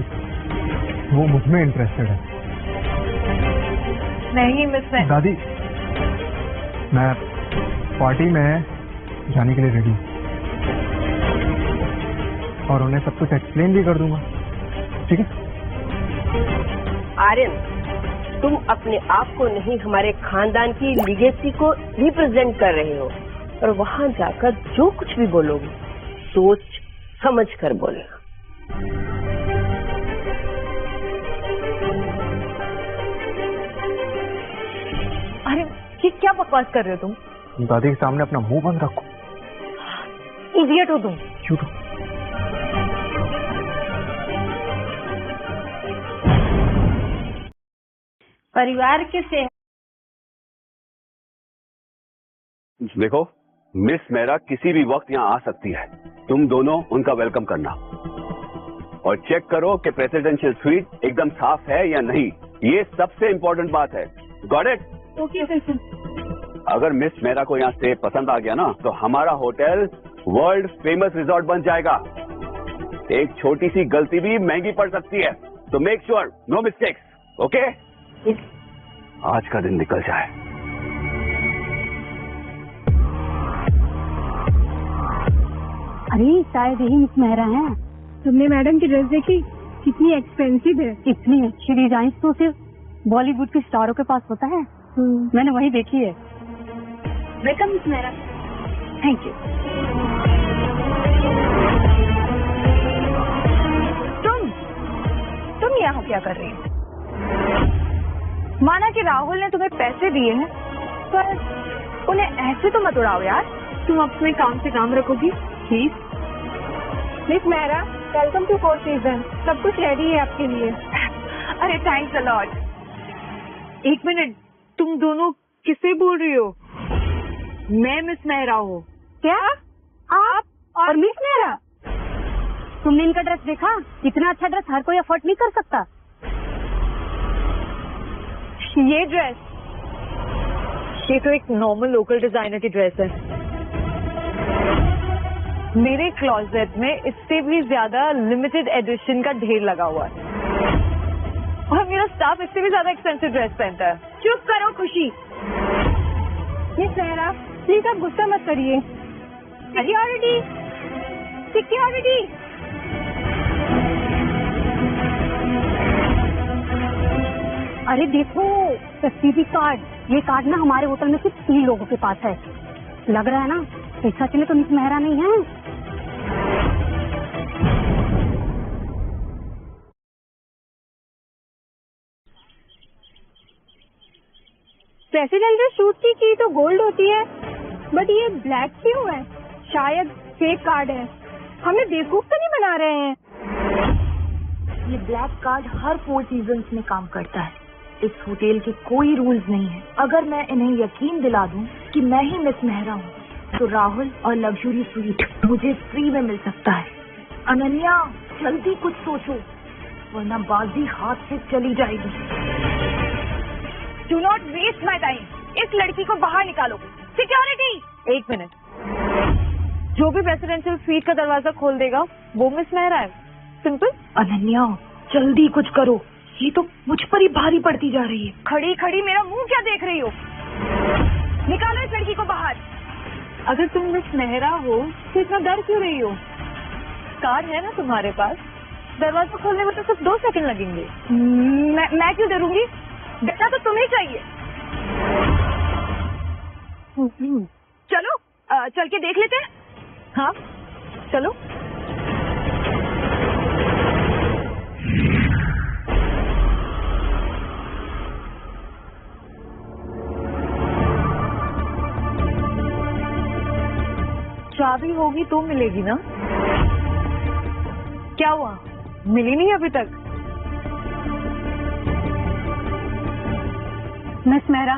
वो मुझ में इंटरेस्टेड है। नहीं मिस मेहरा। दादी, मैं पार्टी में जाने के लिए रेडी हूँ, और उन्हें सब कुछ एक्सप्लेन भी कर दूंगा, ठीक है? आर्यन, तुम अपने आप को नहीं, हमारे खानदान की लीगेसी को रिप्रेजेंट कर रहे हो, और वहां जाकर जो कुछ भी बोलोगे सोच समझ कर बोलना। अरे ये क्या बकवास कर रहे हो तुम? दादी के सामने अपना मुंह बंद रखो। इडियट हो तुम। क्यों? तो परिवार के से देखो, मिस मेहरा किसी भी वक्त यहाँ आ सकती है। तुम दोनों उनका वेलकम करना, और चेक करो कि प्रेसिडेंशियल स्वीट एकदम साफ है या नहीं। ये सबसे इम्पोर्टेंट बात है। Got it? Okay sir. अगर मिस मेहरा को यहाँ स्टे पसंद आ गया ना, तो हमारा होटल वर्ल्ड फेमस रिजॉर्ट बन जाएगा। एक छोटी सी गलती भी महंगी पड़ सकती है, तो make sure no mistakes. Okay? आज का दिन निकल जाए। अरे शायद यही मिस मेहरा है। तुमने मैडम की ड्रेस देखी? कितनी एक्सपेंसिव है। इतनी अच्छी डिजाइन तो सिर्फ बॉलीवुड के स्टारों के पास होता है। मैंने वही देखी है। Welcome miss Mehra. Thank you. तुम यहाँ क्या कर रही हो? माना कि राहुल ने तुम्हें पैसे दिए हैं, पर उन्हें ऐसे तो मत उड़ाओ यार। तुम अपने काम से काम रखोगी please. Miss Mehra, welcome to 4 season. सब कुछ रेडी है आपके लिए। अरे थैंक्स अ लॉट। एक मिनट, तुम दोनों किसे बोल रही हो? मैं मिस मेहरा हूँ। क्या आप और मिस मेहरा? तुमने इनका ड्रेस देखा? इतना अच्छा ड्रेस हर कोई अफोर्ड नहीं कर सकता। ये ड्रेस ये तो एक नॉर्मल लोकल डिजाइनर की ड्रेस है। मेरे क्लोजेट में इससे भी ज्यादा लिमिटेड एडिशन का ढेर लगा हुआ है और मेरा स्टाफ इससे भी ज्यादा एक्सपेंसिव ड्रेस पहनता है। चुप करो खुशी। ये सहरा प्लीज आप गुस्सा मत करिए। Security, security. अरे देखो एसटीडी कार्ड, ये कार्ड ना हमारे होटल में सिर्फ 3 लोगों के पास है। लग रहा है ना पैसा चले तो मिस मेहरा नहीं है। प्रेसिडेंशियल सूट की की तो गोल्ड होती है, बट ये ब्लैक क्यों है? शायद फेक कार्ड है। हमें बेवकूफ तो नहीं बना रहे हैं? ये ब्लैक कार्ड हर 4 सीजन्स में काम करता है। इस होटल के कोई रूल्स नहीं है। अगर मैं इन्हें यकीन दिला दूं कि मैं ही मिस मेहरा हूँ, तो राहुल और लग्जरी स्वीट मुझे फ्री में मिल सकता है। अनन्या, जल्दी कुछ सोचो, वरना बाजी हाथ से चली जाएगी। Do not waste my time. इस लड़की को बाहर निकालो। Security, 1 minute. जो भी प्रेसिडेंशियल स्वीट का दरवाजा खोल देगा वो मिस मेहरा है। सिंपल। अनन्या, जल्दी कुछ करो, ये तो मुझ पर ही भारी पड़ती जा रही है। खड़ी खड़ी मेरा मुंह क्या देख रही हो? निकालो इस लड़की को बाहर। अगर तुम मिस मेहरा हो तो इतना डर क्यों रही हो? कार्ड है ना तुम्हारे पास, दरवाजा खोलने में तो सिर्फ 2 सेकंड लगेंगे। मैं क्यों डरूंगी? डरना तो तुम्हें चाहिए। चलो चल के देख लेते हैं। हाँ चलो। चाबी होगी तो मिलेगी ना? क्या हुआ, मिली नहीं अभी तक? मिस मेहरा,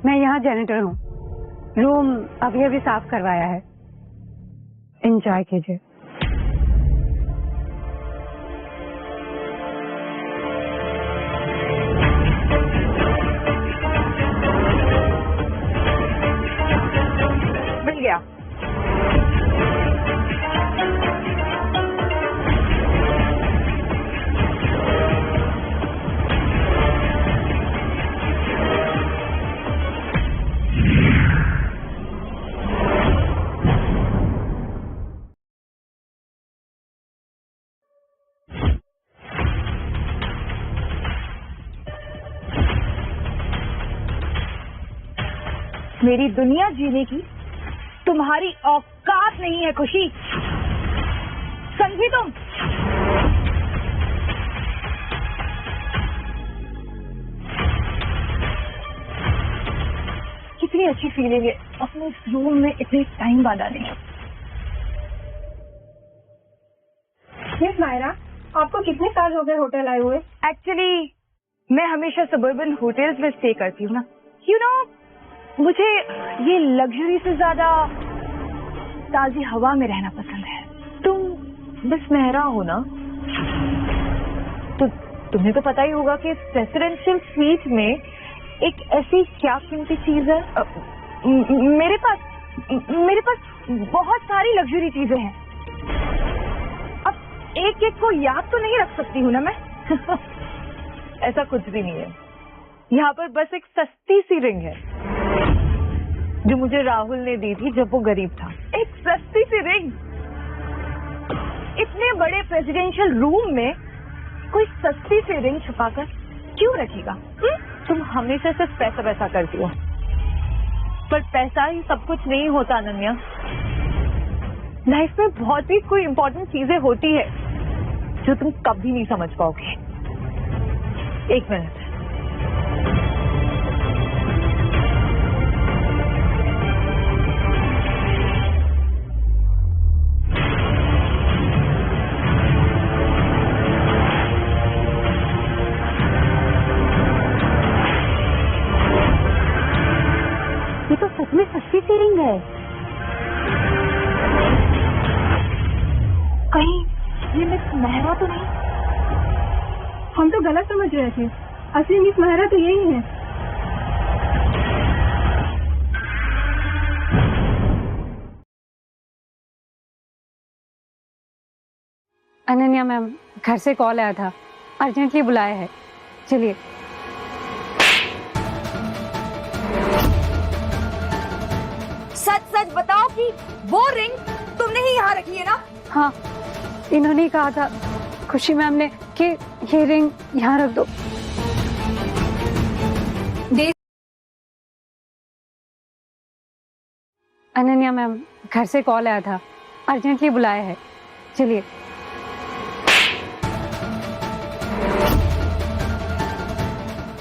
मैं यहाँ जैनिटर हूँ। रूम अभी अभी साफ करवाया है, एंजॉय कीजिए। मिल गया। मेरी दुनिया जीने की तुम्हारी औकात नहीं है खुशी, समझी तुम? कितनी अच्छी फीलिंग है अपने इस रूम में इतने टाइम बाद आने की। मिस मायरा, आपको कितने साल हो गए होटल आए हुए? एक्चुअली मैं हमेशा सबर्बन होटल्स में स्टे करती हूँ ना। यू नो, मुझे ये लग्जरी से ज्यादा ताजी हवा में रहना पसंद है। तुम मिस मेहरा हो ना, तो तुम्हें तो पता ही होगा कि प्रेसिडेंशियल स्वीट में एक ऐसी क्या कीमती चीज है। मेरे पास बहुत सारी लग्जरी चीजें हैं। अब एक एक को याद तो नहीं रख सकती हूँ ना मैं। ऐसा कुछ भी नहीं है। यहाँ पर बस एक सस्ती सी रिंग है जो मुझे राहुल ने दी थी जब वो गरीब था। एक सस्ती सी रिंग इतने बड़े प्रेसिडेंशियल रूम में कोई सस्ती सी रिंग छुपाकर क्यों रखेगा? तुम हमेशा सिर्फ पैसा पैसा करती हो, पर पैसा ही सब कुछ नहीं होता अनन्या। लाइफ में बहुत ही कोई इंपॉर्टेंट चीजें होती है जो तुम कभी नहीं समझ पाओगे। 1 मिनट। ये तो सच में सस्ती सी रिंग है। कहीं ये मिस मेहरा तो नहीं? हम तो गलत समझ रहे थे, असली मिस मेहरा तो यही है। अनन्या मैम, घर से कॉल आया था, अर्जेंटली बुलाया है, चलिए। सच सच बताओ कि वो रिंग तुमने ही यहाँ रखी है ना? हाँ, इन्होंने कहा था खुशी मैम ने कि ये रिंग यहाँ रख दो। अनन्या मैम, घर से कॉल आया था, अर्जेंटली बुलाया है, चलिए।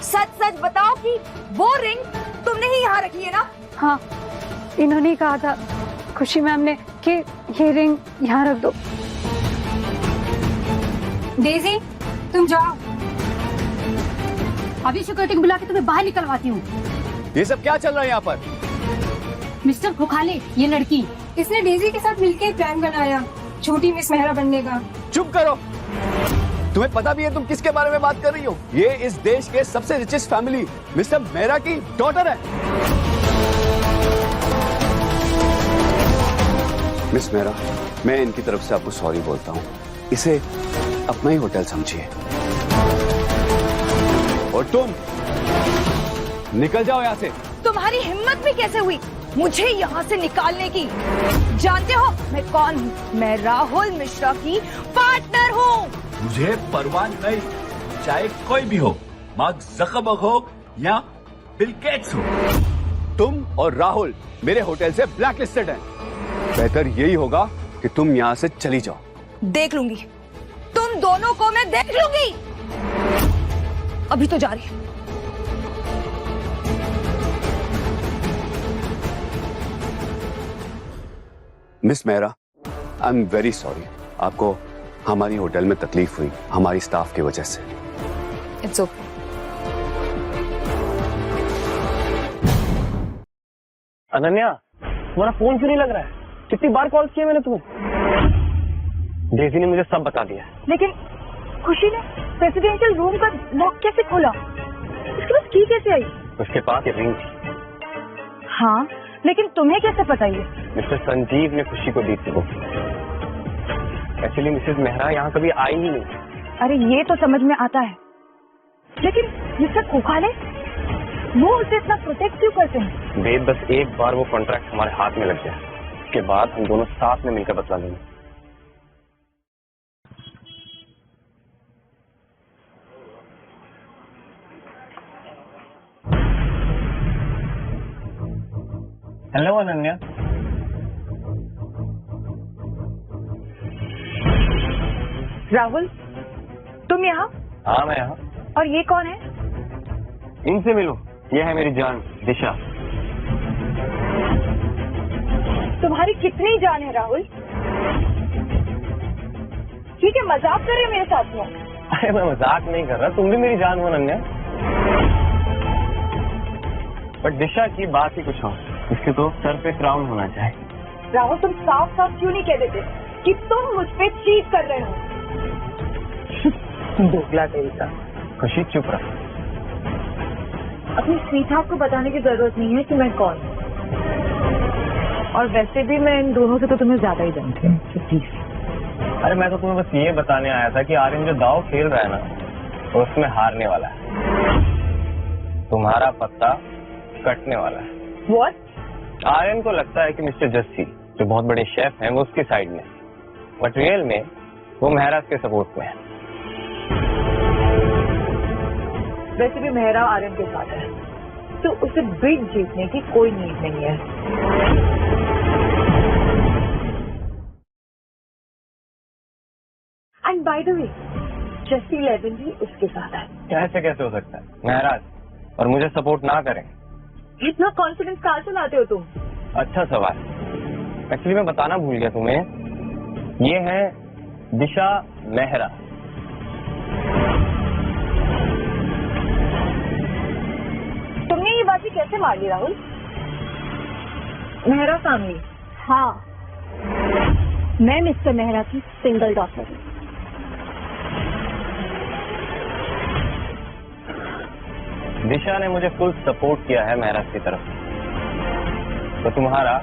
सच सच बताओ कि वो रिंग तुमने ही यहाँ रखी है ना? हाँ, इन्होंने कहा था खुशी मैम ने कि ये रिंग यहाँ रख दो। डेजी, तुम जाओ, अभी सिक्योरिटी को बुला के तुम्हें बाहर निकलवाती हूँ। ये सब क्या चल रहा है यहाँ पर? मिस्टर खोखाले, ये लड़की, इसने डेजी के साथ मिलकर प्लान बनाया छोटी मिस मेहरा बनने का। चुप करो। तुम्हें पता भी है तुम किसके बारे में बात कर रही हो? ये इस देश के सबसे रिचेस्ट फैमिली मिस्टर मेहरा की डॉटर है। मिस मेहरा, मैं इनकी तरफ से आपको सॉरी बोलता हूँ। इसे अपना ही होटल समझिए। और तुम निकल जाओ यहाँ से। तुम्हारी हिम्मत भी कैसे हुई मुझे यहाँ से निकालने की? जानते हो मैं कौन हूँ? मैं राहुल मिश्रा की पार्टनर हूँ। मुझे परवाह नहीं, चाहे कोई भी हो, मार्क ज़करबर्ग हो या बिल गेट्स हो। तुम और राहुल मेरे होटल से ब्लैकलिस्टेड हैं। बेहतर यही होगा कि तुम यहाँ से चली जाओ। देख लूंगी, तुम दोनों को मैं देख लूंगी। अभी तो जा रही हूँ। Miss Mehra, I am very sorry. आपको हमारी होटल में तकलीफ हुई हमारी स्टाफ की वजह से। It's okay. अनन्या, तुम्हारा फोन क्यों नहीं लग रहा है? कितनी बार कॉल किया मैंने तुम्हें? डेजी ने मुझे सब बता दिया। लेकिन खुशी ने प्रेसिडेंशियल रूम का लॉक कैसे खोला? उसके पास की कैसे आई? उसके पास ये रिंग थी। हाँ, लेकिन तुम्हें कैसे पता ये? मिस्टर संजीव ने खुशी को दी थी वो। एक्चुअली मिसेस मेहरा यहाँ कभी आई ही नहीं। अरे ये तो समझ में आता है, लेकिन मिस्टर खोखाले वो उसे इतना प्रोटेक्ट क्यों करते हैं? वेद, बस एक बार वो कॉन्ट्रैक्ट हमारे हाथ में लग जाए, उसके बाद हम दोनों साथ में मिलकर बतला देंगे। हेलो अनन्या। राहुल, तुम यहाँ? हाँ, मैं यहाँ। और ये कौन है? इनसे मिलो, ये है मेरी जान दिशा। तुम्हारी कितनी जान है राहुल? ठीक है, मजाक कर रहे हो मेरे साथ में? अरे मैं मजाक नहीं कर रहा, तुम भी मेरी जान हो अनन्या। बट दिशा की बात ही कुछ और, इसके तो सर पे क्राउन होना चाहिए। राहुल, तुम साफ साफ क्यों नहीं कह देते कि तुम मुझ पे चीट कर रहे हो? दोगला तेरा। खुशी चुप रहा। अपनी स्वीटहार्ट को बताने की जरूरत नहीं है कि मैं कौन हूँ, और वैसे भी मैं इन दोनों से तो तुम्हें ज्यादा ही जानती हूँ, तो प्लीज। अरे मैं तो तुम्हें बस ये बताने आया था कि आर्यन जो दाव खेल रहा है ना, तो उसमें हारने वाला है। तुम्हारा पत्ता कटने वाला है। What? आर्यन को लगता है कि मिस्टर जस्सी जो बहुत बड़े शेफ हैं वो उसकी साइड में, बट रियल में वो महराज के सपोर्ट में है। वैसे भी मेहरा आर्यन के साथ है, तो उसे बिग जीतने की कोई नीड नहीं है। And by the way, Jassi Levin भी उसके साथ है। कैसे कैसे हो सकता है? महराज और मुझे सपोर्ट ना करें? इतना कॉन्फिडेंस कहाँ से लाते हो तुम? अच्छा सवाल। एक्चुअली मैं बताना भूल गया तुम्हें, ये है दिशा मेहरा। तुमने ये बाजी कैसे मार ली राहुल? मेहरा फैमिली? हाँ, मैं मिस्टर मेहरा की सिंगल डॉटर हूँ। दिशा ने मुझे फुल सपोर्ट किया है महराज की तरफ, तो तुम्हारा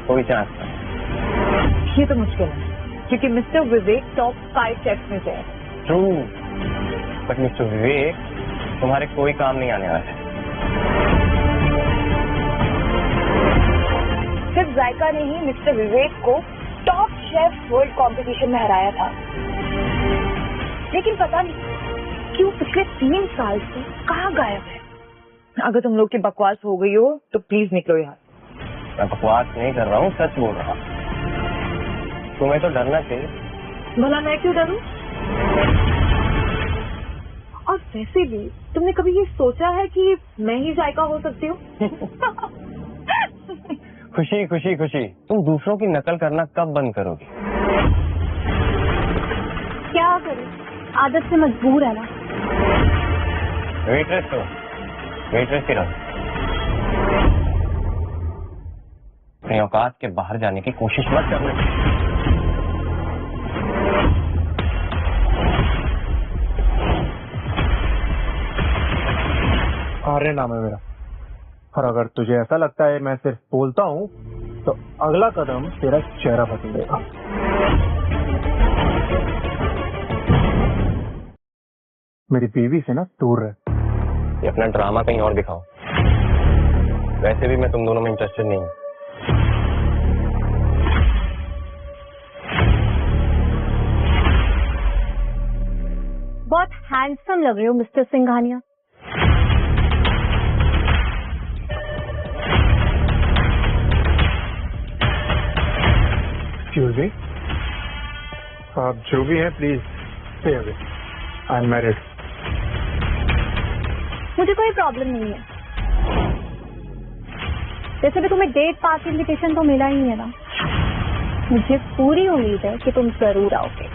कोई चांस नहीं। ये तो मुश्किल है। क्योंकि मिस्टर विवेक टॉप 5 शेफ्स में से है। ट्रू, बट मिस्टर विवेक तुम्हारे कोई काम नहीं आने वाला है। सिर्फ जायका ने ही मिस्टर विवेक को टॉप शेफ वर्ल्ड कंपटीशन में हराया था, लेकिन पता नहीं क्यों पिछले 3 साल से कहाँ गायब है। अगर तुम लोग की बकवास हो गई हो तो प्लीज निकलो यहाँ। मैं बकवास नहीं कर रहा हूँ, सच बोल रहा हूँ। तुम्हें तो डरना चाहिए। भला मैं क्यों डरूं? और वैसे भी तुमने कभी ये सोचा है कि मैं ही जायका हो सकती हूँ? खुशी खुशी खुशी, तुम दूसरों की नकल करना कब बंद करोगी? क्या करें, आदत से मजबूर है ना। वेटरेस तो वेटरेस ही रहो। अपनी औकात के बाहर जाने की कोशिश मत करना। आर्य नाम है मेरा, और अगर तुझे ऐसा लगता है मैं सिर्फ बोलता हूँ तो अगला कदम तेरा चेहरा बदल देगा। मेरी बीवी से ना दूर रह। ये अपना ड्रामा कहीं और दिखाओ। वैसे भी मैं तुम दोनों में इंटरेस्टेड नहीं हूँ। बहुत हैंडसम लग रहे हो मिस्टर सिंघानिया। एक्सक्यूज मी, आप जो भी हैं please stay away. I am married. मुझे कोई प्रॉब्लम नहीं है। वैसे भी तुम्हें डेट पास इनविटेशन तो मिला ही है ना। मुझे पूरी उम्मीद है कि तुम जरूर आओगे।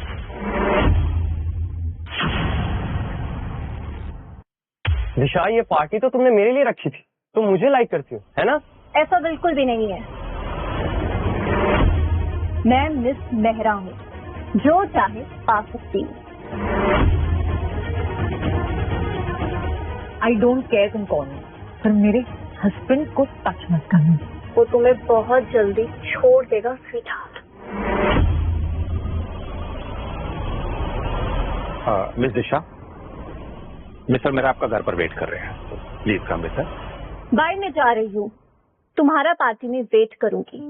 दिशा, ये पार्टी तो तुमने मेरे लिए रखी थी, तुम मुझे लाइक करती हो, है ना? ऐसा बिल्कुल भी नहीं है। मैं मिस मेहरा हूँ, जो चाहे पा सकती हूँ। आई डोंट केयर तुम कौन हो, पर मेरे हस्बैंड को टच मत करना। वो तुम्हें बहुत जल्दी छोड़ देगा स्वीटहार्ट। मिस दिशा, मिस्टर मेरा आपका घर पर वेट कर रहे हैं, प्लीज कम मिस्टर। बाय, मैं जा रही हूँ, तुम्हारा पार्टी में वेट करूंगी।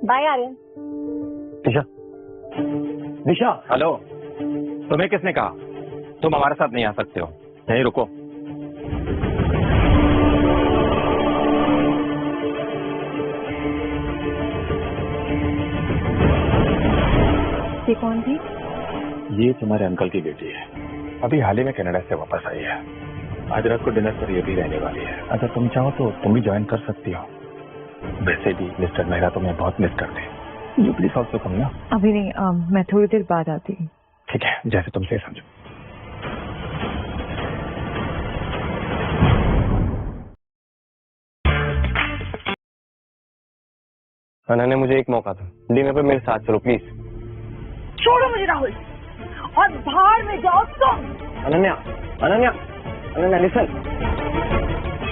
बाय आर्यन। दिशा, दिशा, हेलो, तुम्हें किसने कहा तुम हमारे साथ नहीं आ सकते हो? यहीं रुको। ये कौन थी? ये तुम्हारे अंकल की बेटी है, अभी हाल ही में कनाडा से वापस आई है। आज रात को डिनर पर ये भी रहने वाली है। अगर तुम चाहो तो तुम भी ज्वाइन कर सकती हो। वैसे भी मिस्टर मेहरा तुम्हें बहुत मिस करते हैं। यू प्लीज ऑल्सो कम ना। अभी नहीं, मैं थोड़ी देर बाद आती हूँ। ठीक है, जैसे तुम सही समझो। अनन्या, मुझे एक मौका दो, डिनर पे मेरे साथ चलो प्लीज। छोड़ो मुझे राहुल, और बाहर में जाओ तुम। अनन्या, अनन्या, अनन्या लिसन।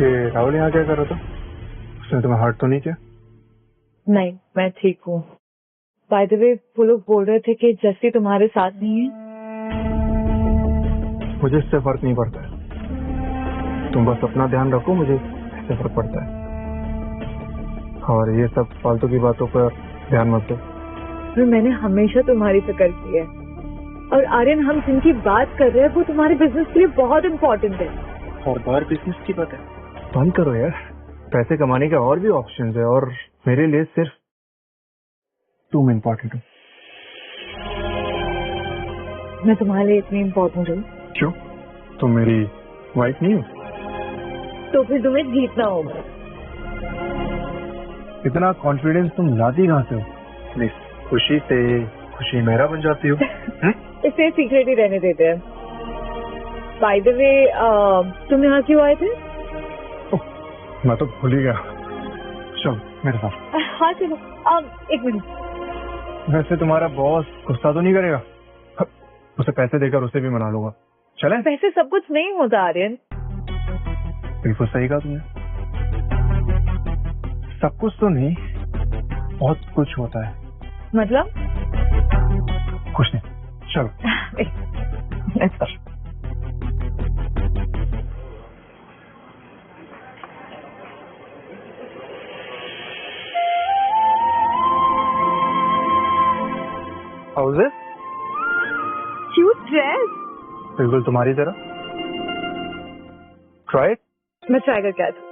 ये राहुल यहाँ क्या कर रहा था? उसने तुम्हें हर्ट तो नहीं किया? नहीं, मैं ठीक हूँ। बाय द वे, वो लोग बोल रहे थे कि जस्सी तुम्हारे साथ नहीं है। मुझे इससे फर्क नहीं पड़ता है, तुम बस अपना ध्यान रखो, मुझे इससे फर्क पड़ता है। और ये सब फालतू की बातों पर ध्यान मत दो। तो मैंने हमेशा तुम्हारी फिक्र की है, और आर्यन, हम जिनकी बात कर रहे हैं वो तुम्हारे बिजनेस के लिए बहुत इम्पोर्टेंट है। और बाहर बिजनेस की बात है, बंद करो यार। पैसे कमाने के और भी ऑप्शंस है, और मेरे लिए सिर्फ तुम इम्पोर्टेंट हो। मैं तुम्हारे लिए इतनी इम्पोर्टेंट हूँ? क्यों, तुम मेरी वाइफ नहीं हो? तो फिर तुम्हें जीतना होगा। इतना कॉन्फिडेंस तुम लाती कहाँ से हो? प्लीज, खुशी से खुशी मेरा बन जाती हो। इसे सीक्रेट ही रहने देते हैं। बाय द वे, तुम यहाँ क्यों आए थे? मैं तो भूल ही गया। चलो मेरे साथ। हाँ चलो, एक मिनट। वैसे तुम्हारा बॉस गुस्सा तो नहीं करेगा? उसे पैसे देकर उसे भी मना लूंगा। चले? वैसे सब कुछ नहीं होता आर्यन। बिल्कुल सही कहा तुमने, सब कुछ तो नहीं, बहुत कुछ होता है। मतलब कुछ नहीं, चलो। Let's go. How's it? Cute dress. बिल्कुल तुम्हारी तरह। Try it. मैं ट्राई करके आती हूँ।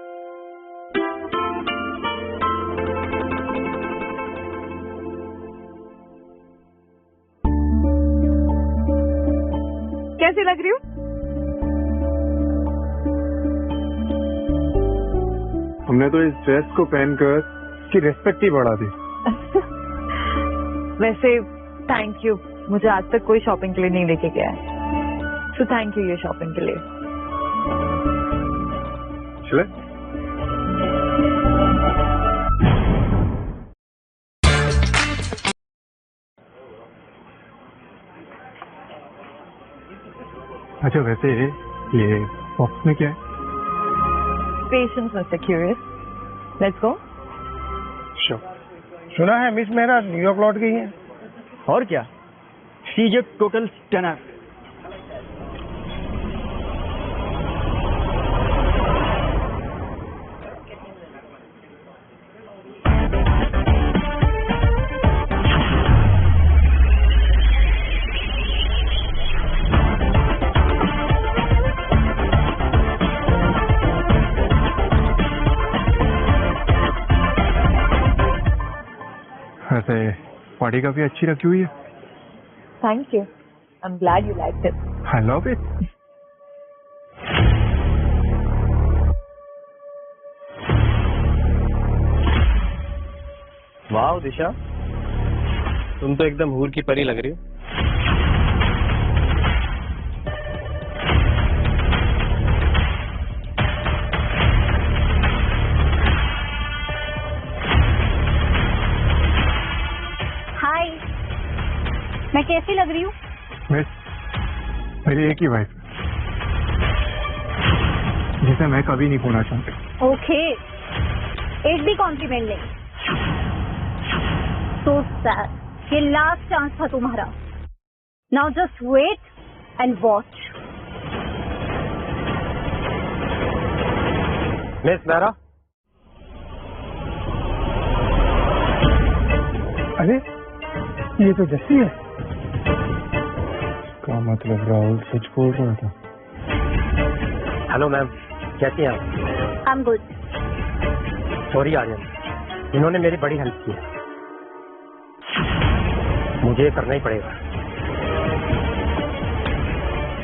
कैसी लग रही हूँ? हमने तो इस ड्रेस को पहनकर इसकी रिस्पेक्ट ही बढ़ा दी। वैसे थैंक यू, मुझे आज तक कोई शॉपिंग के लिए नहीं लेके गया है, तो थैंक यू ये शॉपिंग के लिए। चले? अच्छा वैसे ये बॉक्स में क्या है? Patience mister curious, let's go. सुना है मिस मेहरा न्यूयॉर्क लौट गई है। और क्या, she is a total stunner. वैसे पार्टी काफी अच्छी रखी हुई है। Thank you, I am glad you liked it. I love it. वाह दिशा, तुम तो एकदम हूर की परी लग रही हो। हाय, मैं कैसी लग रही हूँ? मिस, मेरी एक ही वाइफ जिसे मैं कभी नहीं खोना चाहता। ओके, एक भी कॉम्प्लीमेंट नहीं। तो सैड, ये लास्ट चांस था तुम्हारा। Now just wait and watch. Miss Mehra, अरे ये तो जस्सी है। क्या मतलब राहुल सच बोल रहा था। हेलो मैम, कैसी हैं आप? I am good. Sorry Aryan, इन्होंने मेरी बड़ी हेल्प की है, मुझे ये करना ही पड़ेगा।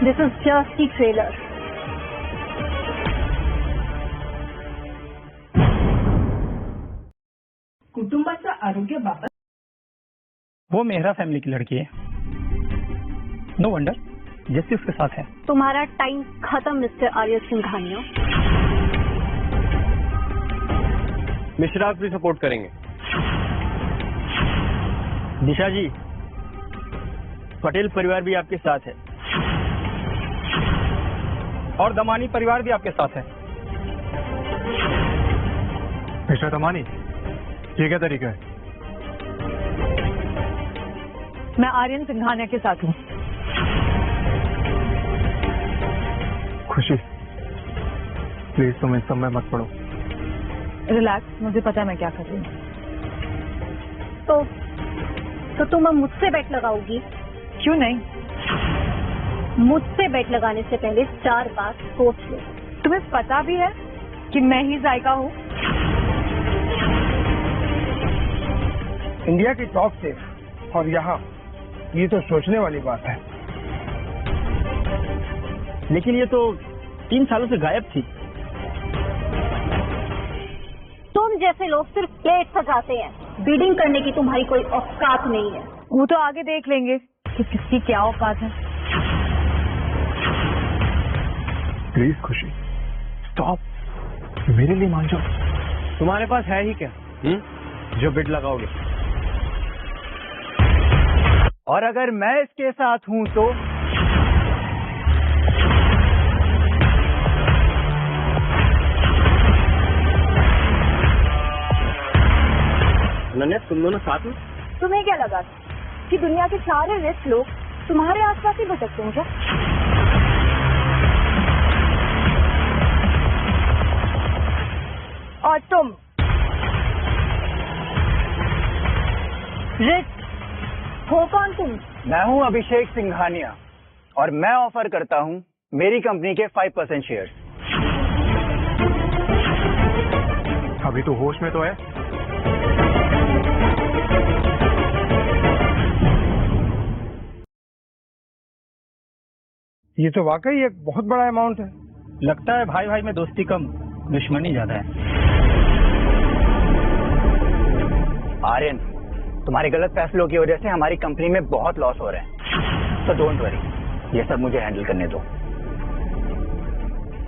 This is just the trailer. कुटुंबाचं आरोग्य बाबत वो मेहरा फैमिली की लड़की है। नो वंडर जैसे उसके साथ है। तुम्हारा टाइम खत्म मिस्टर आर्य सिंघानिया। मिश्रा भी सपोर्ट करेंगे। दिशा जी, पटेल परिवार भी आपके साथ है और दमानी परिवार भी आपके साथ है। मिस्टर दमानी, ये क्या तरीका है? मैं आर्यन सिंघानिया के साथ हूँ। खुशी, प्लीज तुम इस समय मत पड़ो। रिलैक्स, मुझे पता है मैं क्या कर रही हूँ। तो तुम अब मुझसे बेट लगाओगी? क्यों नहीं? मुझसे बेट लगाने से पहले 4 बार सोच लो। तुम्हें पता भी है कि मैं ही जायका हूँ। इंडिया की टॉप से और यहाँ ये तो सोचने वाली बात है। लेकिन ये तो 3 सालों से गायब थी। तुम जैसे लोग सिर्फ प्लेट सजाते हैं, बीडिंग करने की तुम्हारी कोई औकात नहीं है। वो तो आगे देख लेंगे कि किसकी क्या औकात है। प्लीज खुशी, स्टॉप। मेरे लिए मान जाओ। तुम्हारे पास है ही क्या जो बिड लगाओगे? और अगर मैं इसके साथ हूं तो अनन्या तुम दोनों साथ में? तुम्हें क्या लगा कि दुनिया के सारे रिच लोग तुम्हारे आसपास ही भटकते हैं क्या? और तुम रिच हो कौन तुम? मैं हूं अभिषेक सिंघानिया और मैं ऑफर करता हूं मेरी कंपनी के 5% शेयर्स। अभी तो होश में तो है। ये तो वाकई एक बहुत बड़ा अमाउंट है। लगता है भाई भाई में दोस्ती कम दुश्मनी ज्यादा है। आर्यन, तुम्हारे गलत फैसलों की वजह से हमारी कंपनी में बहुत लॉस हो रहा है, तो डोंट वरी, ये सब मुझे हैंडल करने दो।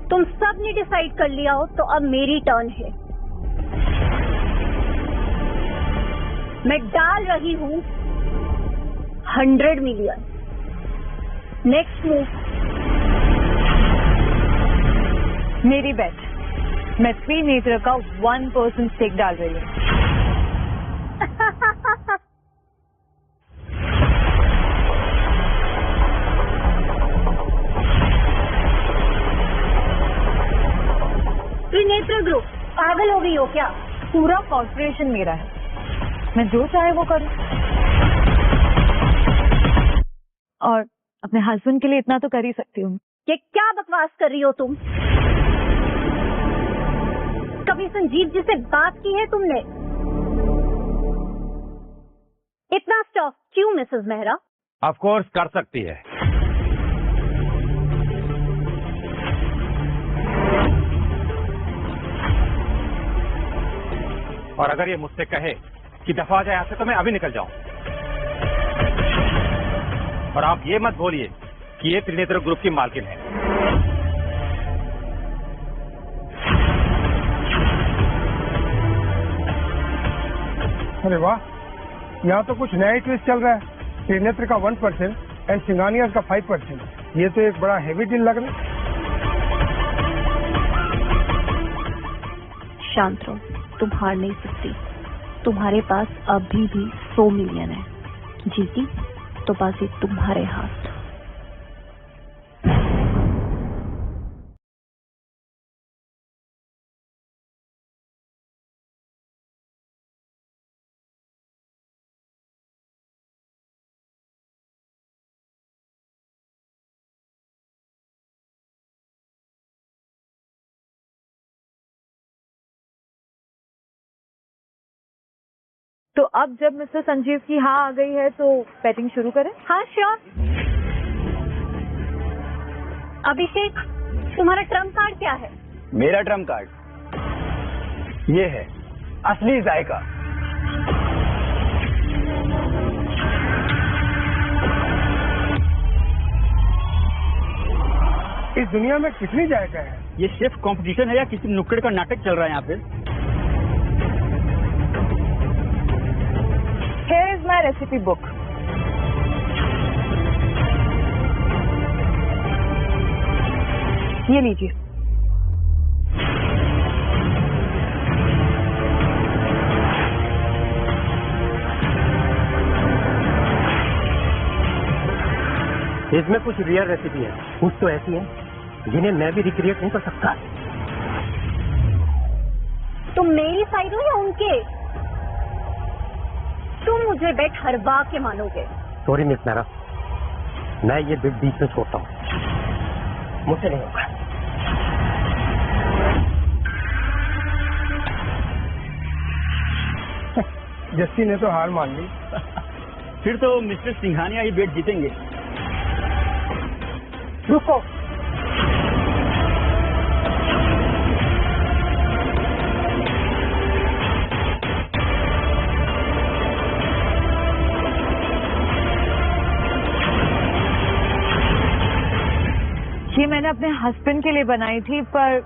तुम सब ने डिसाइड कर लिया हो तो अब मेरी टर्न है। मैं डाल रही हूं 100 मिलियन। Next move. मेरी बेट, मैं त्रिनेत्र का 1% स्टेक डाल रही हूँ। त्रिनेत्र ग्रुप, पागल हो गई हो क्या? पूरा कॉर्पोरेशन मेरा है, मैं जो चाहे वो करूं। और अपने हस्बैंड के लिए इतना तो कर ही सकती हूँ। ये क्या बकवास कर रही हो तुम? कभी संजीव जी से बात की है तुमने? इतना स्टॉक क्यों मिसेस मेहरा? ऑफ कोर्स कर सकती है। और अगर ये मुझसे कहे कि दफा जाए यहाँ से तो मैं अभी निकल जाऊं। और आप ये मत बोलिए कि ये त्रिनेत्र ग्रुप की मालकिन है। अरे वाह, यहाँ तो कुछ नया ही ट्विस्ट चल रहा है। त्रिनेत्र का 1% एंड सिंघानिया का 5%। ये तो एक बड़ा हेवी डील लग रहा है। शांत रहो, तुम हार नहीं सकती। तुम्हारे पास अभी भी 100 मिलियन है। जीती तो बाजी तुम्हारे हाथ। तो अब जब मिस्टर संजीव की हाँ आ गई है तो बैटिंग शुरू करें? हाँ श्योर। अभिषेक, तुम्हारा ट्रम्प कार्ड क्या है? मेरा ट्रम्प कार्ड ये है, असली जायका। इस दुनिया में कितनी जायका है? ये शेफ कंपटीशन है या किसी नुक्कड़ का नाटक चल रहा है यहाँ पे? Here is my recipe book. ये लीजिए। इसमें कुछ रियल रेसिपी है, कुछ तो ऐसी है जिन्हें मैं भी रिक्रिएट नहीं कर सकता। तुम मेरी साइड हो या उनके? तुम मुझे बेट हरवा के मानोगे। सॉरी मिस मेहरा, मैं ये बिग बीच में छोड़ता हूँ, मुझसे नहीं होगा। जस्सी ने तो हार मान ली। फिर तो मिस्टर सिंघानिया ये बेट जीतेंगे। रुको, ये मैंने अपने हस्बैंड के लिए बनाई थी, पर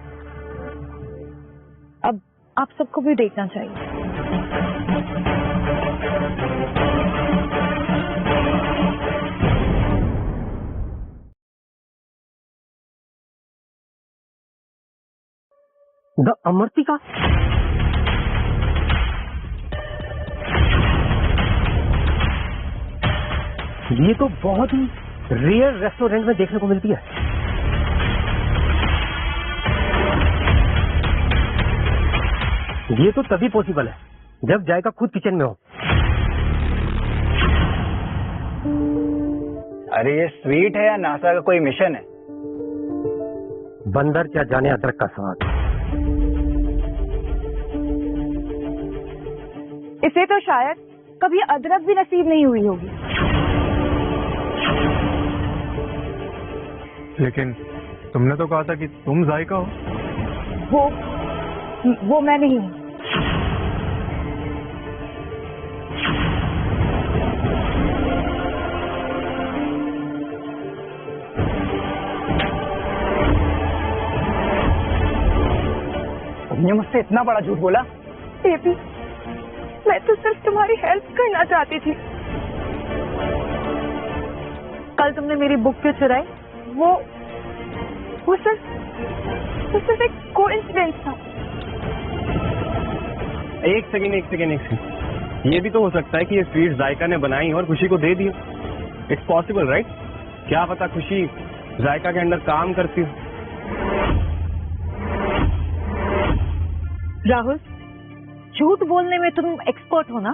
अब आप सबको भी देखना चाहिए। द अमृतिका। ये तो बहुत ही रेयर रेस्टोरेंट में देखने को मिलती है। ये तो तभी पॉसिबल है जब जायका खुद किचन में हो। अरे ये स्वीट है या नासा का कोई मिशन है? बंदर क्या जाने अदरक का स्वाद। इसे तो शायद कभी अदरक भी नसीब नहीं हुई होगी। लेकिन तुमने तो कहा था कि तुम जायका हो। वो मैं नहीं हूँ। तुमने मुझसे इतना बड़ा झूठ बोला? बेबी, मैं तो सिर्फ तुम्हारी हेल्प करना चाहती थी। कल तुमने मेरी बुक क्यों चुराई? वो सिर्फ एक कोइंसिडेंस था। एक सेकेंड। ये भी तो हो सकता है कि ये स्वीट जायका ने बनाई और खुशी को दे दी। It's possible, right? क्या पता खुशी जायका के अंदर काम करती हो। राहुल, झूठ बोलने में तुम एक्सपर्ट हो ना?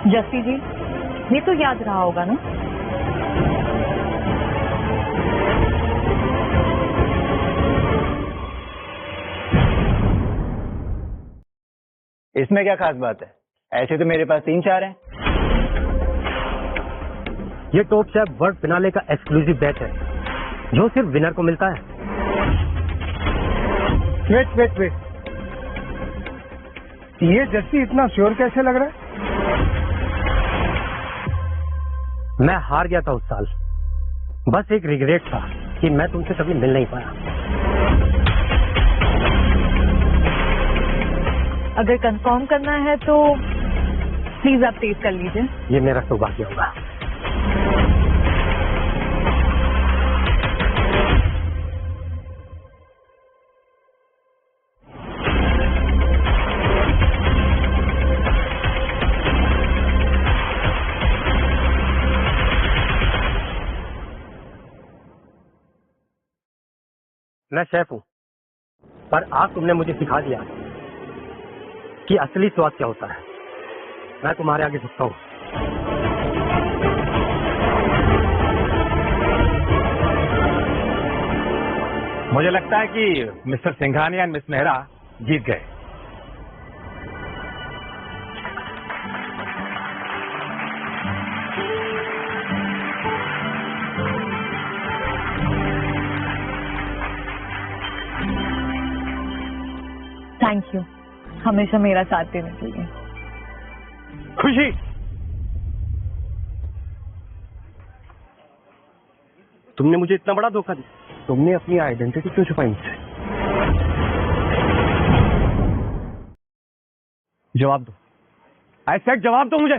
जस्सी जी, ये तो याद रहा होगा ना? इसमें क्या खास बात है? ऐसे तो मेरे पास 3-4 हैं। ये टॉप शेफ वर्ल्ड फिनाले का एक्सक्लूसिव बैच है जो सिर्फ विनर को मिलता है। वेट। ये जस्सी इतना श्योर कैसे लग रहा है? मैं हार गया था उस साल। बस एक रिग्रेट था कि मैं तुमसे कभी मिल नहीं पाया। अगर कंफर्म करना है तो प्लीज आप टेस्ट कर लीजिए। ये मेरा सौभाग्य होगा। मैं शेफ हूं, पर आज तुमने मुझे सिखा दिया कि असली स्वाद क्या होता है। मैं तुम्हारे आगे झुकता हूं। मुझे लगता है कि मिस्टर सिंघानिया और मिस मेहरा जीत गए। थैंक यू हमेशा मेरा साथ देने के लिए। खुशी, तुमने मुझे इतना बड़ा धोखा दिया। तुमने अपनी आइडेंटिटी क्यों छुपाई मुझसे? जवाब दो। आई सेड जवाब दो मुझे।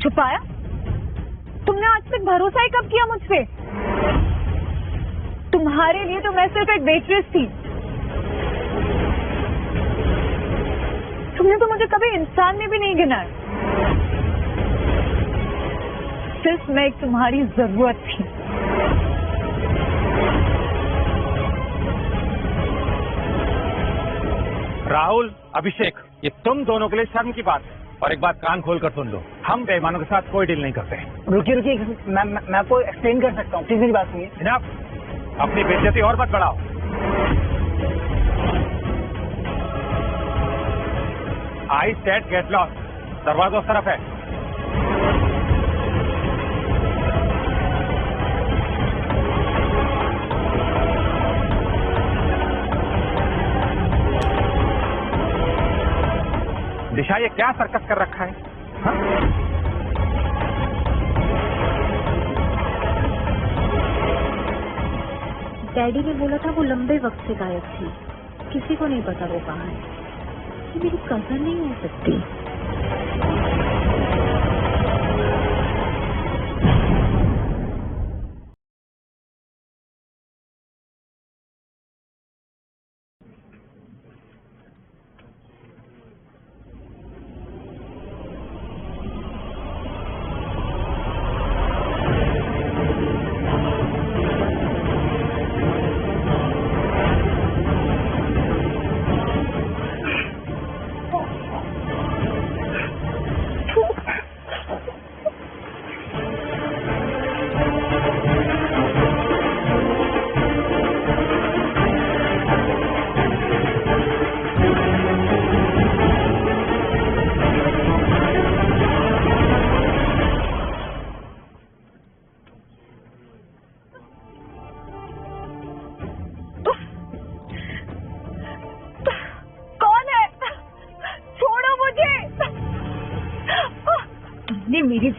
छुपाया? तुमने आज तक भरोसा ही कब किया मुझ पे? तुम्हारे लिए तो मैं सिर्फ एक वेट्रेस थी। तुमने तो मुझे कभी इंसान में भी नहीं गिना। सिर्फ मैं एक तुम्हारी जरूरत थी। राहुल, अभिषेक, ये तुम दोनों के लिए शर्म की बात है। और एक बात कान खोल कर सुन लो, हम बेईमानों के साथ कोई डील नहीं करते। रुकिए, मैं आपको एक्सप्लेन कर सकता हूँ। प्लीज मेरी बात सुनिए। जनाब, अपनी बेइज्जती और मत बढ़ाओ। I said get lost. दरवाजा उस तरफ है। दिशा, ये क्या सर्कस कर रखा है? हाँ? डैडी ने बोला था वो लंबे वक्त से गायब थी। किसी को नहीं पता वो कहाँ है। ये मेरी कजन नहीं हो सकती।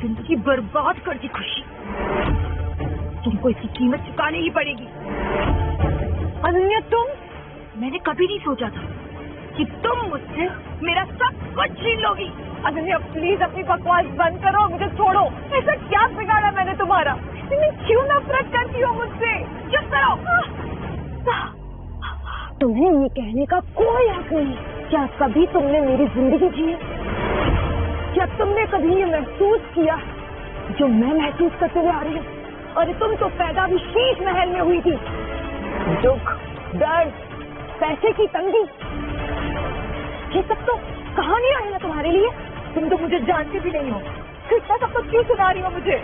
जिंदगी बर्बाद कर दी खुशी। तुमको इसकी कीमत चुकानी ही पड़ेगी। अनन्या मैंने कभी नहीं सोचा था कि तुम मुझसे मेरा सब कुछ छीन लोगी। अनन्या प्लीज अपनी बकवास बंद करो, मुझे छोड़ो। ऐसा क्या बिगाड़ा मैंने तुम्हारा? तुम क्यों नफरत करती हो मुझसे? चुप करो। तुम्हें ये कहने का कोई हक नहीं। क्या कभी तुमने मेरी जिंदगी जी? क्या तुमने कभी ये महसूस किया जो मैं महसूस करते हुए आ रही हूँ? अरे तुम तो पैदा भी शीश महल में हुई थी। दुख, दर्द, पैसे की तंगी, ये सब तो कहानियां है ना तुम्हारे लिए। तुम तो मुझे जानते भी नहीं हो, फिर इतना सब कुछ क्यों सुना रही हो मुझे?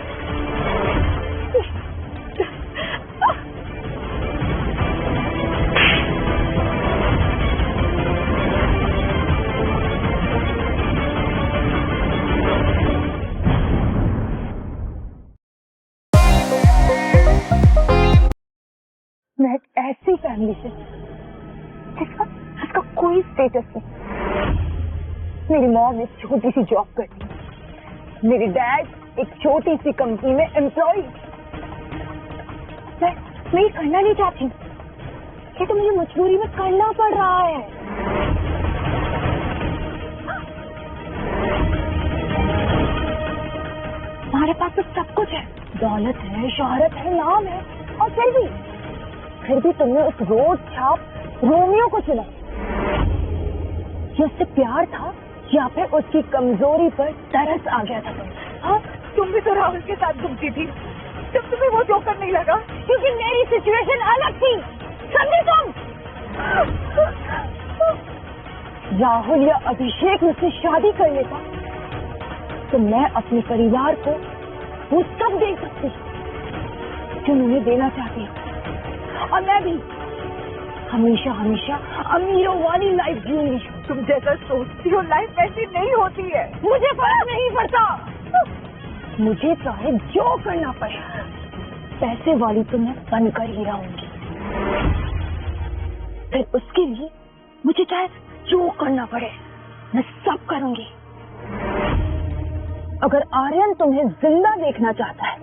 मैं एक ऐसी फैमिली से जिसका कोई स्टेटस नहीं। मेरी मॉम एक छोटी सी जॉब करती है, मेरी डैड एक छोटी सी कंपनी में एम्प्लॉय। मैं ये करना नहीं चाहती, ये तो मुझे मजबूरी में करना पड़ रहा है। हमारे पास तो सब कुछ है, दौलत है, शोहरत है, नाम है, और फिर भी तुमने उस रोड छाप रोमियो को चुना। ये उससे प्यार था या फिर उसकी कमजोरी पर तरस आ गया था? हाँ, तुम भी तो राहुल के साथ घूमती थी, जब तुम्हें वो जोकर नहीं लगा, क्योंकि मेरी सिचुएशन अलग थी। समझे तुम? राहुल या अभिषेक मुझसे शादी कर लेता तो मैं अपने परिवार को वो सब दे सकती जो उन्हें देना चाहती हूँ, और मैं भी हमेशा हमेशा अमीरों वाली लाइफ जीऊंगी। तुम जैसा सोचती हो लाइफ ऐसी नहीं होती है। मुझे फर्क नहीं पड़ता, मुझे चाहे जो करना पड़े, पैसे वाली तो मैं बनकर ही रहूंगी। फिर उसके लिए मुझे चाहे जो करना पड़े मैं सब करूंगी। अगर आर्यन तुम्हें जिंदा देखना चाहता है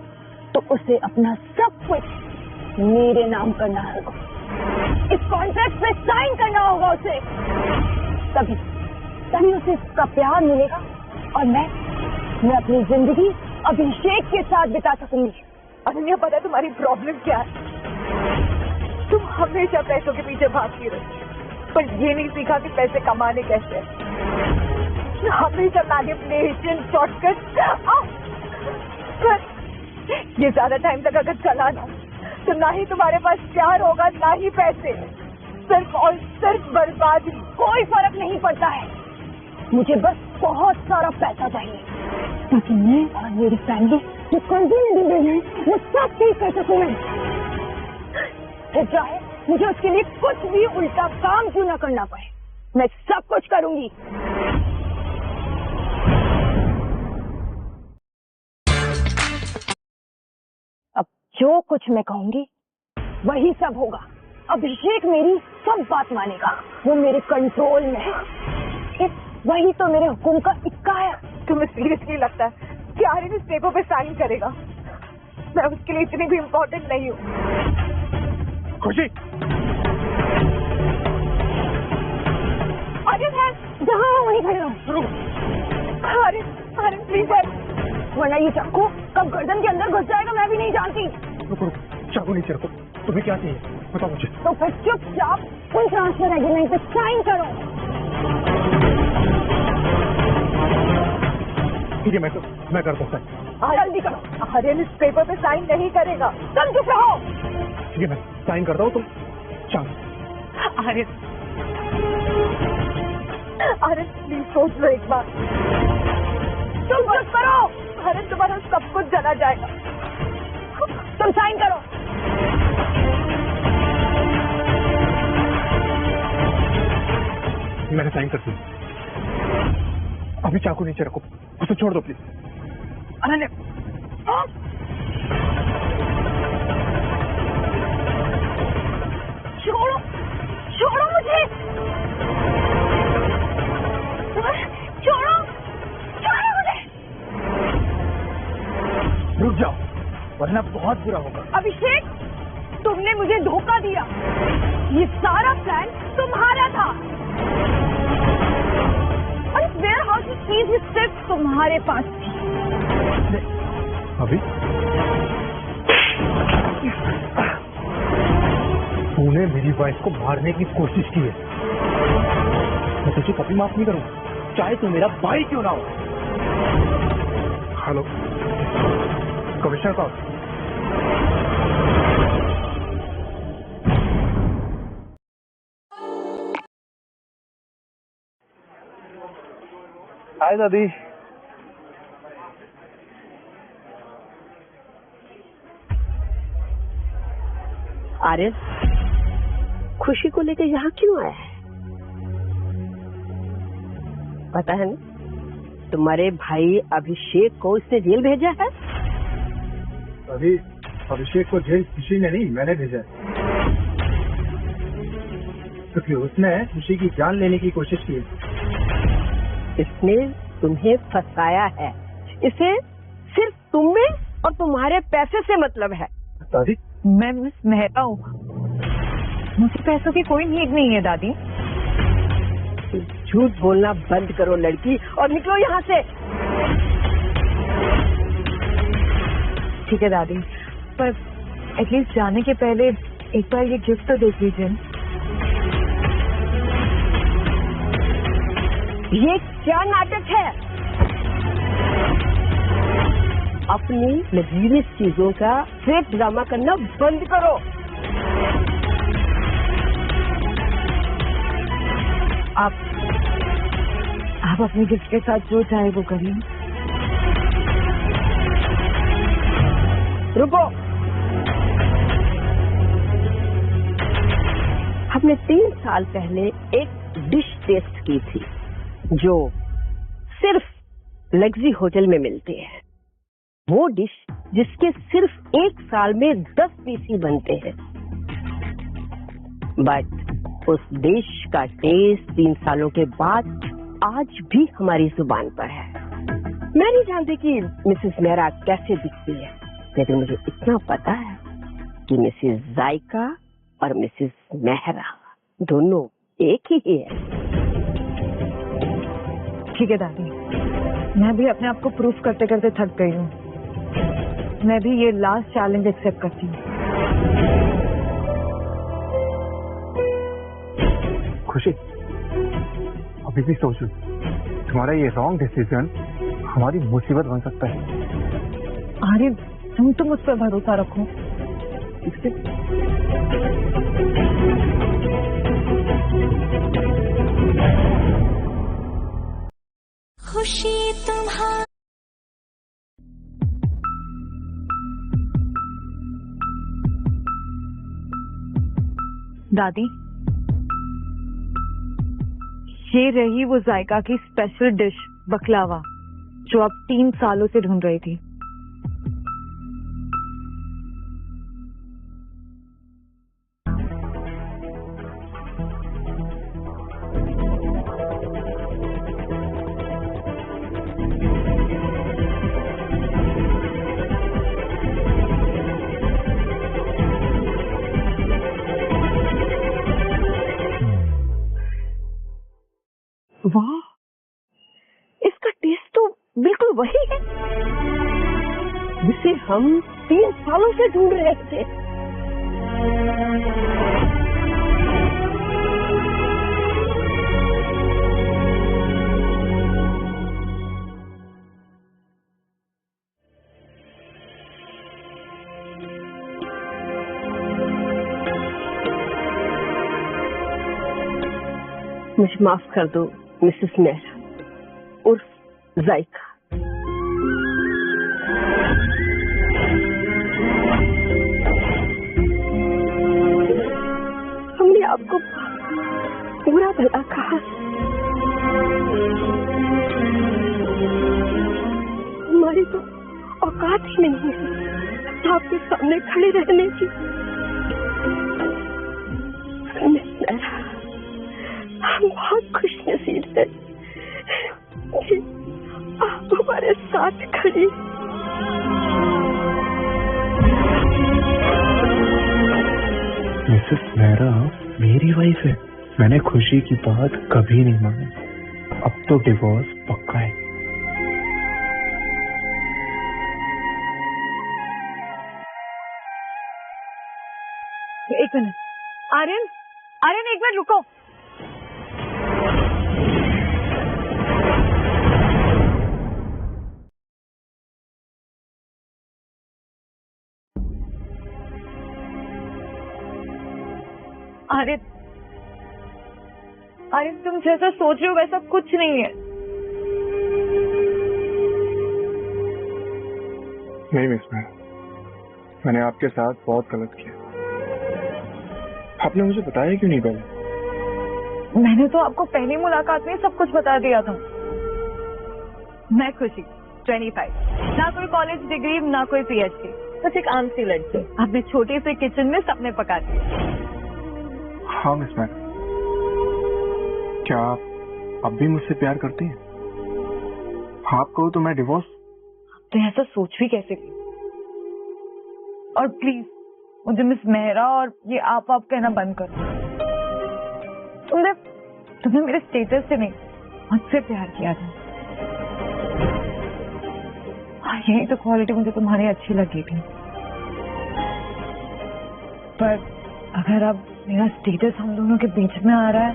तो उसे अपना सब कुछ मेरे नाम करना होगा, इस कॉन्ट्रैक्ट पे साइन करना होगा उसे। तभी उसे इसका प्यार मिलेगा और मैं अपनी जिंदगी अभिषेक के साथ बिता सकूंगी। अनन्या, पता है तुम्हारी प्रॉब्लम क्या है? तुम हमेशा पैसों के पीछे भागती रही, पर ये नहीं सीखा कि पैसे कमाने कैसे। हमेशा मैनिपुलेशन, शॉर्टकट। ये ज्यादा टाइम तक अगर चला ना तो ना ही तुम्हारे पास प्यार होगा, ना ही पैसे, सिर्फ और सिर्फ बर्बादी। कोई फर्क नहीं पड़ता है, मुझे बस बहुत सारा पैसा चाहिए ताकि मैं और मेरी फैमिली जो कर्जे में डूबे हैं वो सब ठीक कर सकूं। फिर चाहे मुझे उसके लिए कुछ भी उल्टा काम क्यों ना करना पड़े, मैं सब कुछ करूंगी। अब जो कुछ मैं कहूंगी वही सब होगा। अभिषेक मेरी सब बात मानेगा, वो मेरे कंट्रोल में है। वही तो मेरे हुक्म का इक्का है। तुम्हें सीरियसली लगता है कि आर्यन इस पेपर पे साइन करेगा? मैं उसके लिए इतनी भी इम्पोर्टेंट नहीं हूँ। खुशी, आर्यन है जहाँ वहीं खड़े रहो। आर्यन प्लीज है, वरना ये चाकू कब गर्दन के अंदर घुस जाएगा मैं भी नहीं जानती। रुको, चाकू नीचे रखो। तुम्हें क्या चाहिए बताओ मुझे। तो फिर चुपचाप फुल ट्रांसफर एग्रीमेंट पे साइन करो। ठीक है, मैं करता हूँ। जल्दी करो। आर्यन इस पेपर पे साइन नहीं करेगा, तुम चुप रहो। ठीक है, मैं साइन करता हूँ, तुम चलो। आर्यन प्लीज सोच लो एक बार। तुम चुप करो। आर्यन तुम्हारा सब कुछ चला जाएगा, तुम साइन करो। मैंने साइन कर दी। अभी चाकू नीचे रखो, उसे छोड़ दो प्लीज। अनन्या, छोड़ो, छोड़ो मुझे, छोड़ो, छोड़ो मुझे। वरना बहुत बुरा होगा। अभिषेक, तुमने मुझे धोखा दिया। ये सारा प्लान तुम्हारा था और इस वेयरहाउस की चीज भी सिर्फ तुम्हारे पास थी। अभी तूने मेरी वाइफ को मारने की कोशिश की है। मैं तुझे कभी माफ नहीं करूंगा, चाहे तू मेरा भाई क्यों ना हो। हेलो कमिश्नर साहब, हाय दादी। आरिफ, खुशी को लेकर यहाँ क्यों आया है? पता है ना, तुम्हारे भाई अभिषेक को इसने जेल भेजा है। अभी अभिषेक को जेल खुशी ने नहीं, मैंने भेजा है, क्योंकि उसने खुशी की जान लेने की कोशिश की है। इसने तुम्हें फंसाया है। इसे सिर्फ तुम्हें और तुम्हारे पैसे से मतलब है। दादी, मैं मिस मेहरा हूँ, मुझे पैसों की कोई नीड नहीं है दादी। झूठ बोलना बंद करो लड़की, और निकलो यहाँ से। ठीक है दादी, पर एटलीस्ट जाने के पहले एक बार ये गिफ्ट तो देख लीजिए। ये क्या नाटक है? अपनी लग्जरियस चीजों का फेक ड्रामा करना बंद करो। आप अपनी गिफ्ट के साथ जो चाहे वो करिए। रुको, हमने 3 साल पहले एक डिश टेस्ट की थी जो सिर्फ लग्जरी होटल में मिलती है। वो डिश जिसके सिर्फ 1 साल में 10 पीस ही बनते हैं, बट उस डिश का टेस्ट 3 सालों के बाद आज भी हमारी जुबान पर है। मैं नहीं जानती कि मिसेस मेहरा कैसे दिखती है, लेकिन मुझे इतना पता है कि मिसेस जायका और मिसेस मेहरा दोनों एक ही है। ठीक है दादी, मैं भी अपने आप को प्रूफ करते करते थक गई हूँ। मैं भी ये लास्ट चैलेंज एक्सेप्ट करती हूँ। खुशी, अभी भी सोचो, तुम्हारा ये रॉन्ग डिसीजन हमारी मुसीबत बन सकता है। अरे तुम तो मुझ पर भरोसा रखो। खुशी तुम्हारी। दादी, ये रही वो जायका की स्पेशल डिश बकलावा जो आप 3 सालों से ढूंढ रही थी। वाह, इसका टेस्ट तो बिल्कुल वही है जिसे हम 3 सालों से ढूंढ रहे थे। मुझे माफ कर दो मिसेस मेहरा उर्फ जायका। हमने आपको पूरा भला कहा, हमारी तो औकात ही नहीं है आपके सामने खड़े रहने की। हम बहुत खुश नसीब हैं कि आप हमारे साथ खड़ी। मिसेस मेहरा मेरी वाइफ है। मैंने खुशी की बात कभी नहीं मानी। अब तो डिवोर्स पक्का है। एक मिनट, आर्यन, आर्यन एक मिनट रुको। आर्यन, आर्यन तुम जैसा सोच रहे हो वैसा कुछ नहीं है। नहीं मिस मैंने आपके साथ बहुत गलत किया। आपने मुझे बताया क्यों नहीं पहले? मैंने तो आपको पहली मुलाकात में सब कुछ बता दिया था। मैं खुशी 25, ना कोई कॉलेज डिग्री ना कोई पीएचडी, बस एक आम सी लड़की अपने छोटे से किचन में सपने पकाती है। हाँ मिस मैम, क्या आप अब भी मुझसे प्यार करती हैं? हाँ आप कहो तो मैं डिवोर्स। तो ऐसा सोच भी कैसे की? और प्लीज मुझे मिस मेहरा और ये आप कहना बंद करो। तुमने मेरे स्टेटस से नहीं मुझसे प्यार किया था। यही तो क्वालिटी मुझे तुम्हारी अच्छी लगी थी। पर अगर अब मेरा स्टेटस हम दोनों के बीच में आ रहा है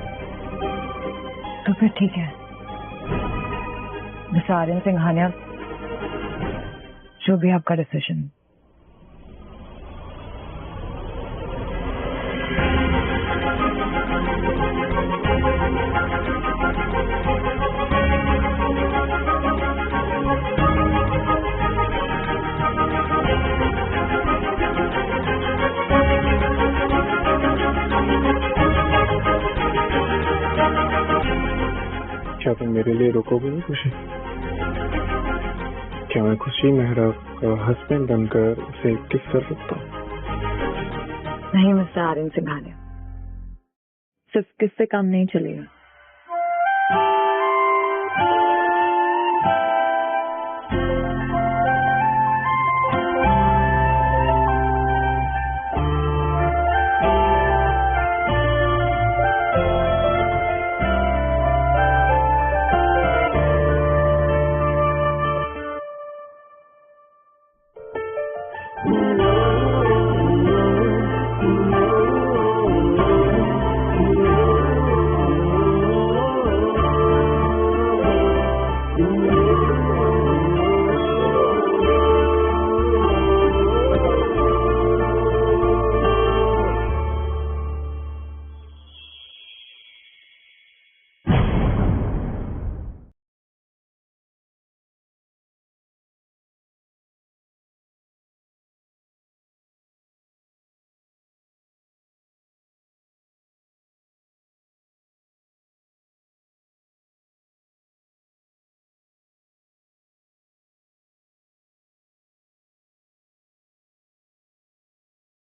तो फिर ठीक है। मिस्टर आर्यन सिंघानिया, जो भी आपका डिसीजन। क्या तुम मेरे लिए रुकोगे नहीं खुशी? क्या मैं खुशी मेहरा का हस्बैंड बनकर उसे किस कर सकता हूँ? नहीं मिस्टर आर्यन सिंघानिया, सिर्फ किससे काम नहीं चलेगा।